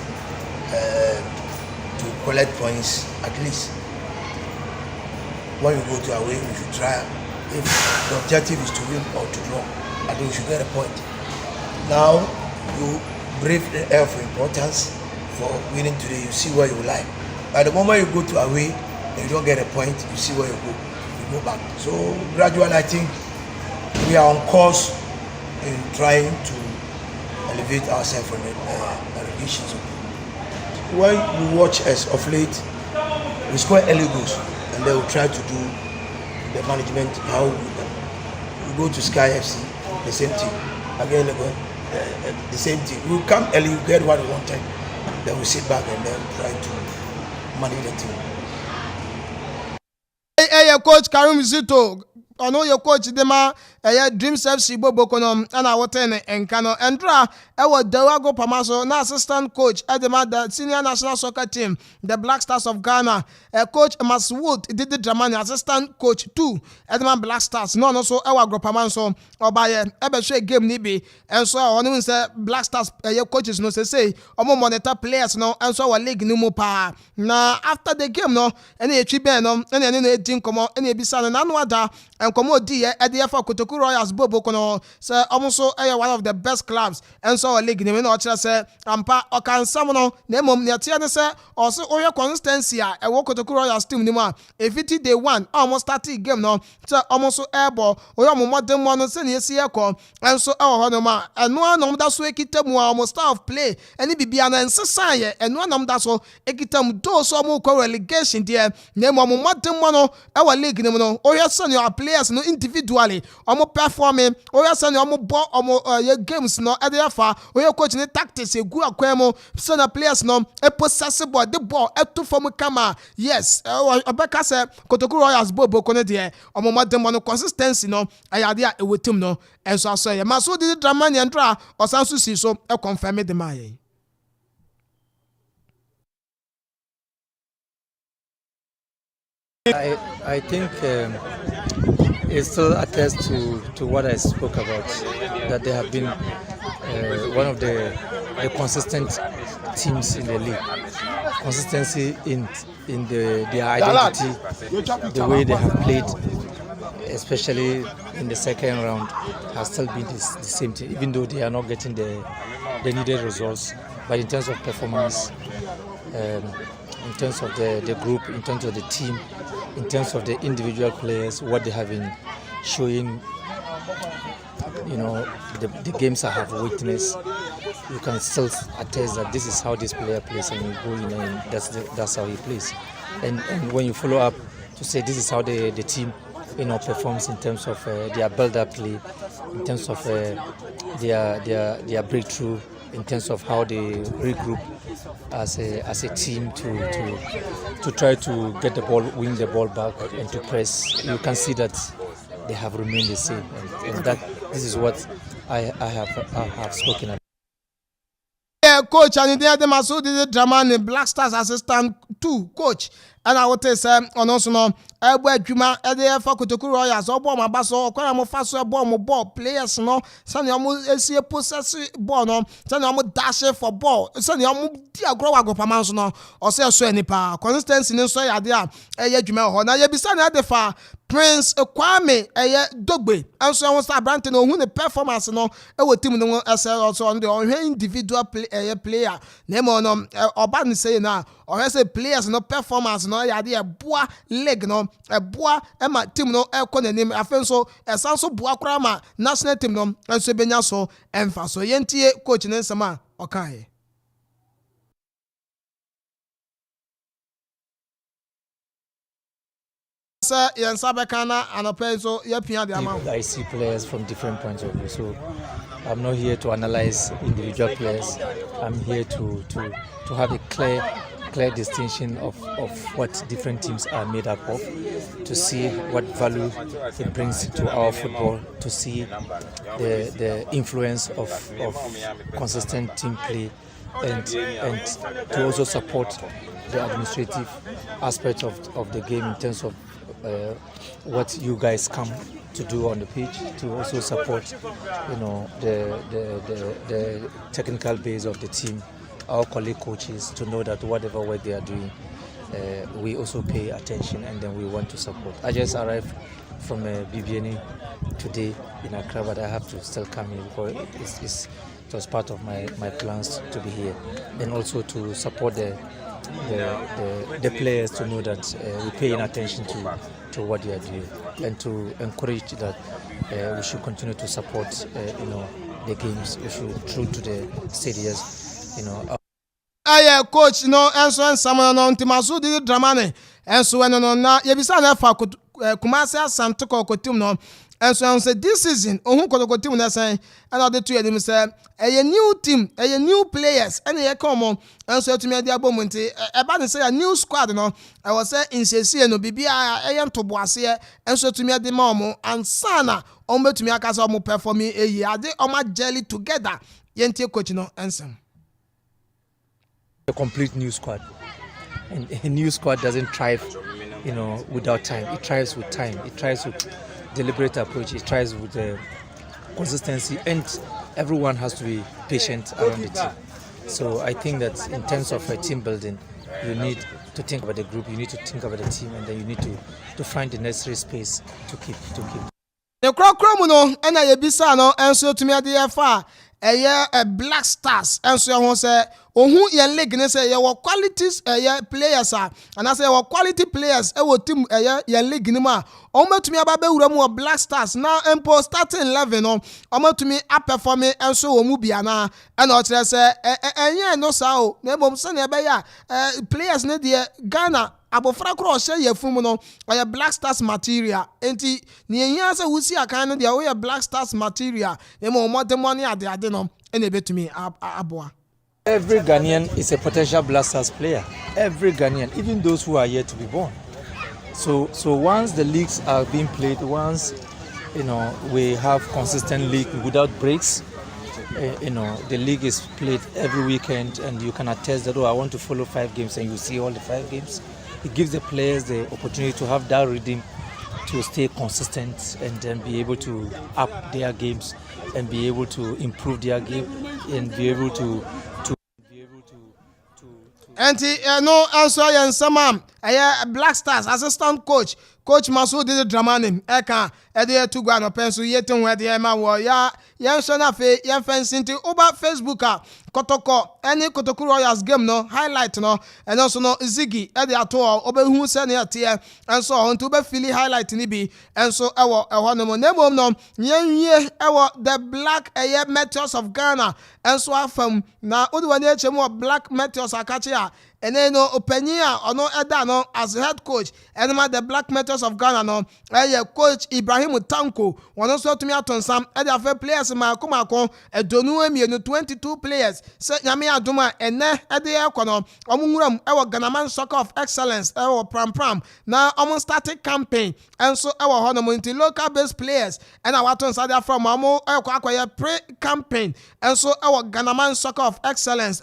to collect points at least. When we go to away, we should try. If the objective is to win or to draw, I think we should get a point. Now you brave the air for importance for winning today. You see where you lie. By the moment you go to away and you don't get a point, you see where you go back. So gradually, I think we are on course in trying to elevate ourselves from the relegation zone. When you watch us of late, we score early goals, and they will try to do the management how we go to Sky FC, the same team. Again, the same team. We come early, we get what we want, then we sit back and then try to manage the team. Hey, coach Karim Zito. I know your coach Dema Dreams FC Bobo Konom and I was and Kano Andra Ewa Dewago Pamaso, na assistant coach Edema the senior national soccer team, the Black Stars of Ghana. Coach Maswood did the Dramani assistant coach 2 Edema Black Stars. No so Ewa Gropamanso or by Ebeshe game nibi and so on even say Black Stars coaches no say omo monitor players no and so our league no pa. Na after the game no any chibe no any team come any bisa na no and komo di e for Kotoku Royals Bobo kono say almost one of the best clubs and so a league name no chere say ampa okansam no na mom ne tie ne say also oye consistency a e wo Kotoku Royals team ni ma if it day one almost started game no say almost airball oye modern one no say ne esi ekọ and so e ho no ma eno anom da so ekitamu almost style of play any bibia na nsesa ye eno anom da so ekitamu do so mo ko relegation there na mom modern one no e wa league ni no oye senior players no individually omo performing oya send omo ball omo games no e dey fa oya coach ni tactics e gu akwan mo send players no e possess ball the ball e to form kama yes obeka say Kotoku Royals Bobo kono dey omo madem no consistency no ayade a ewetim no enso aso ye ma so di drama ni entra osanso si so e confirm the man. I think it still attests to what I spoke about, that they have been one of the consistent teams in the league. Consistency in their identity, the way they have played, especially in the second round, has still been the same team, even though they are not getting the needed results. But in terms of performance, in terms of the group, in terms of the team, in terms of the individual players, what they have been showing, the games I have witnessed, you can still attest that this is how this player plays, and you go in and that's how he plays. And when you follow up to say this is how the team performs in terms of their build-up play, in terms of their breakthrough, in terms of how they regroup as a team to try to get the ball, win the ball back, and to press. You can see that they have remained the same, and that this is what I have spoken about. Coach and the Masoud the Dramani Black Stars assistant 2 coach and I would say on also no Ebwe Juma Ede for Kotoku Royals or bomb abaso or mo faso bomb ball players no send you see possess ball no send you dash for ball send you dia grow agopamanso no or say so any pa consistency no so ya dia eye Juma ho na ye bisa na de fa Prince Kwame eye Dogbe and so won start brand no hu the performance no e wo team no also on the individual player name on oba ni say na or say players no performance no ya de boa leg no boa e ma team no e ko nanim afen so esan so boa kra ma national team no enso benya so emfa so yentie coach ne nsama okai I see players from different points of view, so I'm not here to analyze individual players. I'm here to have a clear distinction of what different teams are made up of, to see what value it brings to our football, to see the influence of consistent team play, and to also support the administrative aspect of the game in terms of what you guys come to do on the pitch, to also support, the technical base of the team, our colleague coaches, to know that whatever work they are doing, we also pay attention and then we want to support. I just arrived from BBNE today in Accra, but I have to still come here because it was part of my plans to be here, and also to support the players, to know that we're paying attention to what they are doing, and to encourage that we should continue to support the games. We should true to the stadiums, coach and someone on Timasu did Dramane and so na yebisa na fa Kumasi Asante Kokotim no. And so I said this season, who could team that say another 2 of them say a new team, a new players, and they come on. And so to me, the abundant about say a new squad. No, I was say in CC no BBI, I am to Boasia, and so to me, the Momo and Sana, to me, I can perform a year, they are my jelly together. Yenti coach no answer. A complete new squad, and a new squad doesn't thrive, without time. It thrives with time. It thrives with deliberate approach. It tries with the consistency, and everyone has to be patient around the team. So I think that in terms of team building, you need to think about the group, you need to think about the team, and then you need to find the necessary space to keep. The Kromuno and I bisa no answer to me at the FA. A Black Stars and so on say who ye league ne say your qualities players are, and I say your quality players team ye league ni ma to me ababe wura mu Black Stars now empo starting 11 no to me up performing and so mu bia na and o tell say no sa o na bom say na be ya players ne de Ghana abofra cross ye fum no or Black Stars material enti ni ehia say wo si akan no de o Black Stars material e mo the money ade no ene betumi aboa. Every Ghanaian is a potential Black Stars player. Every Ghanaian, even those who are yet to be born. So once the leagues are being played, once we have consistent league without breaks, the league is played every weekend, and you can attest that I want to follow 5 games, and you see all the 5 games. It gives the players the opportunity to have that rhythm, to stay consistent, and then be able to up their games, and be able to improve their game, and be able to no answer and some Black Stars assistant coach Masoud did Dramani Eka ede to gwa no penso yete ho ede ma wo ya yen so na fe yen fancy nti oba Facebook a kotoko any Kotoku Royals game no highlight no and also no Ziggy ede ato obehu se na ate and so on to be fili highlight ni bi and so ewo no mo nemo no yen ewo the black meteors of Ghana and so afam na odi wani echemu black meteors akachi a ene no openia ono eda no as head coach enema the black meteors of Ghana no coach Ibrahim Tanko wono so tumi atonsam ede afa players mako edonu emienu 22 players se nyame adoma ene ede ekono omunwuram ewo Ghana Soccer of Excellence ewo pram na omun starting campaign enso ewo hono monti local based players ena watonsa dia from omo akwaye pre campaign enso ewo Ghana Soccer of Excellence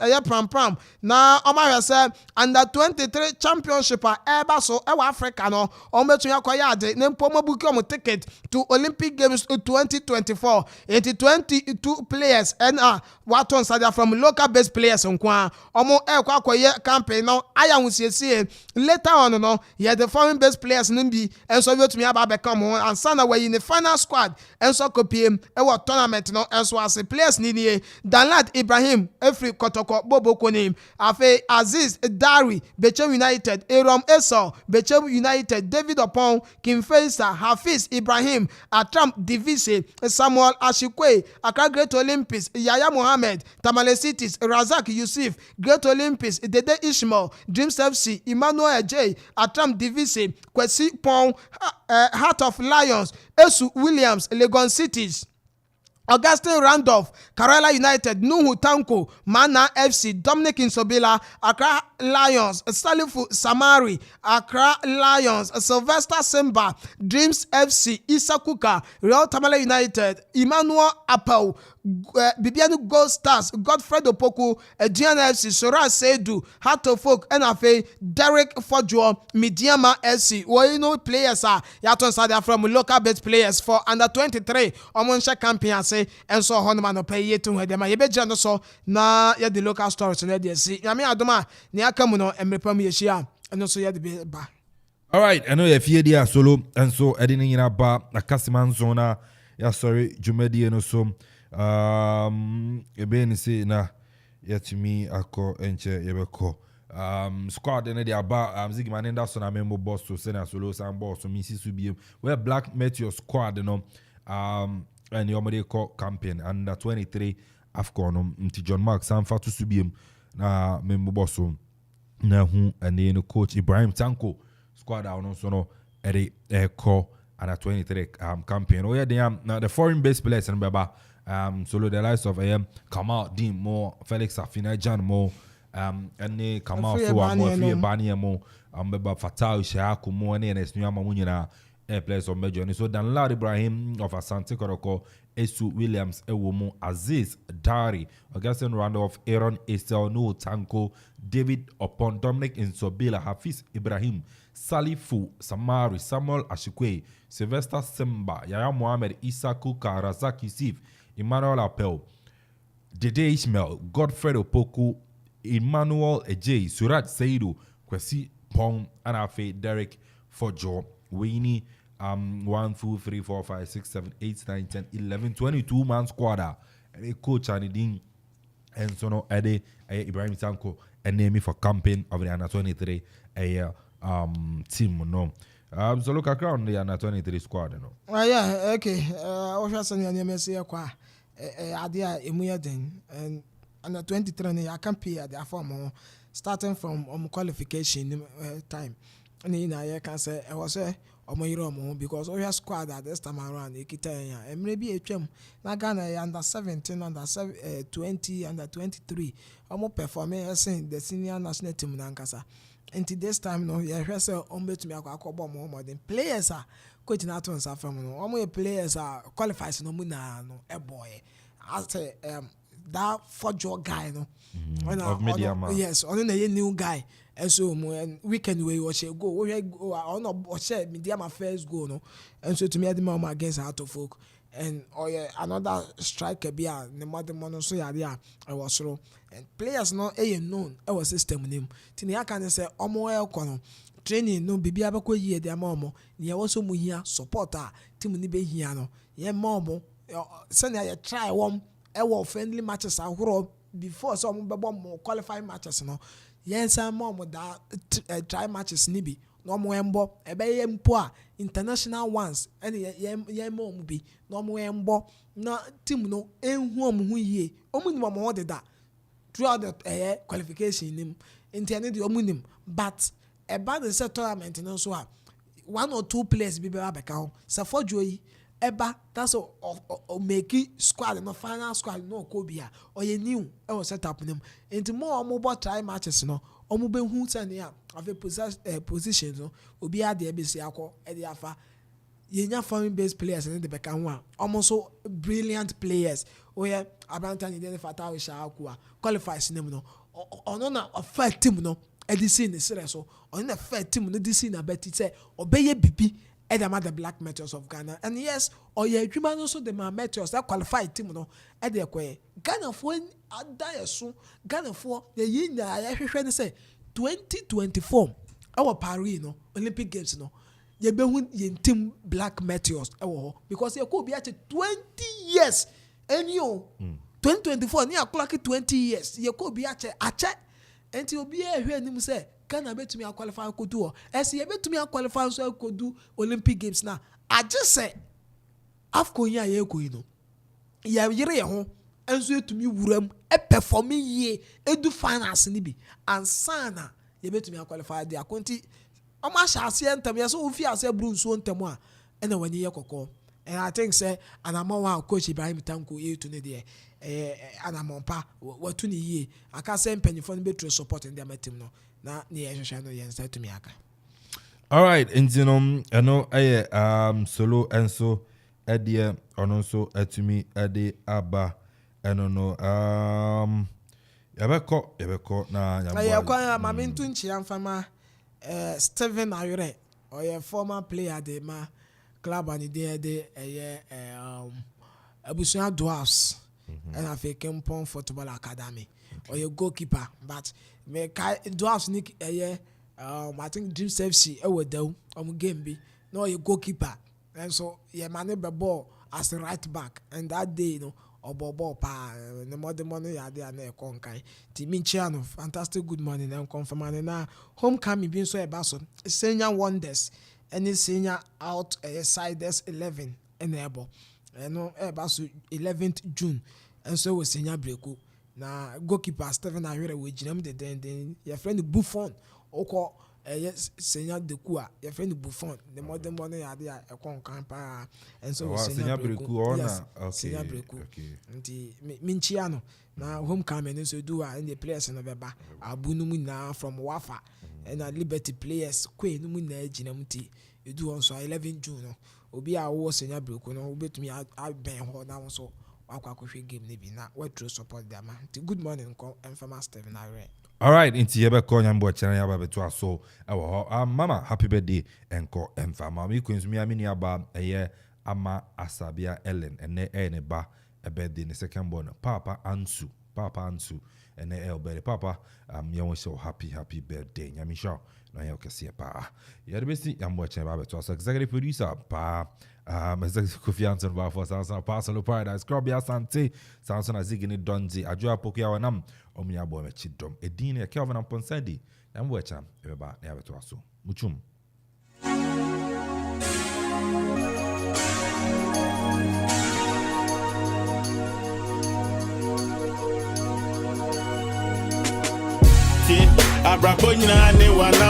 pram na omahwese under 23 championship eba so ewa Africa no ometu yakoya ade ne mpomo buki omo ticket to Olympic Games 2024 22 players and waton sadia from local based players nkwa omo akwaye campaign no aya husiesie later on no ye the foreign based players nimbi enso betumi aba become and sana we in the final squad enso kopiem ewa tournament no enso as players ni Danlad Ibrahim Efri Kotoko Bobo Konim Afe Aziz Dari Bechem United Erom Esau Bechem United David Opon Kimfeisa Hafiz Ibrahim Atram Divise Samuel Ashikwe Accra Great Olympics Yaya Mohammed Tamale Cities Razak Yusuf Great Olympics Dede Ishmael Dreams FC Emmanuel J Atram Divise Kwesi Pong Heart of Lions Esu Williams Legon Cities Augustine Randolph, Kerala United, Nuhu Tanko, Mana FC, Dominic Insobila, Accra Lions, Salifu Samari, Accra Lions, Sylvester Simba, Dreams FC, Isakuka, Real Tamale United, Emmanuel Apau, Bibianu Gold Stars, Godfred Opoku, GNFC, Sora Seidu, Heart of Folk, NFA, Derek Fojo, Midiama FC. We know players are Yaton Sada from local based players for under 23 Omonsha Champions and so Honman or pay ye to them. I bet you so na ya the local stores and they see. Yami Adoma, Niakamuno, and Repami Shia, and also ya the ba. All right, I know if you're there solo, and so I didn't a bar, a Cassiman Zona, yeah, sorry, Jumedi and also. Ebe ni say na yet me ako enche yebeko squad ene dia ba Ziggy Manenda so na member boss so sena solo san boss so mi sisu biem we black met your squad no and your mode call campaign under 23 AFCON no nti John Mark san fa to su biem na member boss so na hu and no coach Ibrahim Tanko squad out no so no ere call under 23 campaign oh yeah now the foreign based players and baba solo the likes of Kamal Dean Mo, Felix Afina Jan Mo, and Kamal Fua Mo, Fia Bania Mo, Beba Fatal Shaku Mo, and Esnuyama Munina, players of Major. So Danlad Ibrahim of Asante Koroko, Esu Williams, Ewomo, Aziz Dari, Augustine Randolph, Aaron Estel, No Tanko, David Opon, Dominic Insobila, Hafiz Ibrahim, Salifu Samari, Samuel Ashikwe, Sylvester Simba, Yaya Mohammed, Isa Kuka, Razak Yusuf, Emmanuel Apel, Dede Ishmael, Godfred Opoku, Emmanuel Ej, Suraj Seidu, Kwesi Pong, Anafe, Derek Fojo, Winnie, 1, 2, 3, 4, 5, 6, 7, 8, 9, 10, 11, 22 man squad. And coach Anidin and so no Ede Ibrahim Tanko and name me for campaign of the under 23 team no. So look around the under 23 squad no. Yeah, okay. I was saying your name say kwa adia emuya den and under 23 I can pay their form starting from qualification time. And I can say I was because we have squad at this time around and maybe a chum na Ghana under 17 under 20 under 23 almost performing as the senior national team nankasa. Until this time, no, you hear say to me more than players are coaching out on from no. Players are qualified no muna no a boy. I say that for guy no. Of media man. Yes, only a new guy. And so weekend we watch go. We on watch media man first go no. And so to me the mama against Akropong and or another striker be a ne mother mono so ya I was so and players no known our system name tini aka ne say omo kono training no bibia abekọ yie de amomo ne ya so mu hia support a team ni be hia no ye momo se na ye try wom e friendly matches ahoro before so omo bebo mo qualifying matches no ye san momo da try matches ni bi no mo embo ebe ye mpo a international ones and ye momo bi no mo embo na team no enhu omo hu yie omo ni mo de da throughout the qualification nim intend the omo nim but about the set tournament no so 1 or 2 players be back out so for joy eba that's o make squad no final squad no ko bia or you new e was set up them into more mobile try matches no omo be hu say ya of a position no obi ade be si akọ e dey afa yenya foreign based players in the back one almost so brilliant players oye abantan dey fata we sha akwa qualifies name no ono na affect team no edisi ne sere so ono na affect team no disi na beti say obeye bibi edama the Black Meteors of Ghana and yes oye adwuma no so the Meteors that qualify team no e dey kwe Ghana for adaya so Ghana for the yinya ya hwehwe ne say 2024 our Paris no Olympic Games no ye be hu ye team Black Meteors because ye ko be at 20 years and you 2024 ni aklaki 20 years ye ko be at ache enti obi ehwe anim say Ghana betumi qualify kodu o ese ye betumi qualify so kodu Olympic Games na age say AFCON ya ye ko no ya yire ye ho enso etumi wuram e perform ye edu finals ni bi ansana ye betumi qualify dia konti Oma shasi entem yeso ofi ase bru nso ntem a ena wani ye kokko and I think say anamwa coach Barima tanko to ne de anamompa watu ni ye aka say mpanyifo no betro support in their team no na ne ye hwehwe no ye nsa tumi aka. All right, enzinom eno solo enso edie ono so atumi ade aba eno no yabeko na yamba ya kwa mama ntu nchi amfama Steven Ayure or a former player de ma club and de Abusuya Dwarfs and I think Kempon Football Academy or your goalkeeper but me Dwarfs nick I think Dreams FC do game be no your goalkeeper and so yeah man be ball as the right back and that day you know or ball pa the money ya there na konkai Timinchiano fantastic good morning and confirm na homecoming being so about senior wonders and senior out siders 11 enable and no about 11th June and so we senior breaku na goalkeeper Steven Ayure we jinam the then your friend Buffon oko yes senior de Kua your friend Buffon the modern money ya there e konkan pa and so senior breaku yes, senior breaku nti Minchiano na homecoming so do and the players no beba abunumu na from Wafa and Liberty players kwe no mu na jinam ti you do on so 11 June obi a wo senior breaku no obetumi aben ho na so akwa game ne bi na what true support them good morning Enfama Steven Ayure. All right, into yebeko nyambo chana yaba beto aso ewo mama happy birthday enko Enfama mi kwensumi amini aba ama Asabia Ellen ene ba a birthday ne second born Papa Ansu ene elbere Papa yawon so happy birthday nyami sha na yo kese pa ya de besi yambo chana yaba beto aso executive producer pa executive Kofi Anton ba for Samson Personal Paradise Krobia Sante Samson Azigini Donzi Ajoa Pokia wanam omi abo me chidom edin ya Kelvin Amponsah Addi yambo chana yaba na yabeto aso muchum. Abrapo nyina ne wana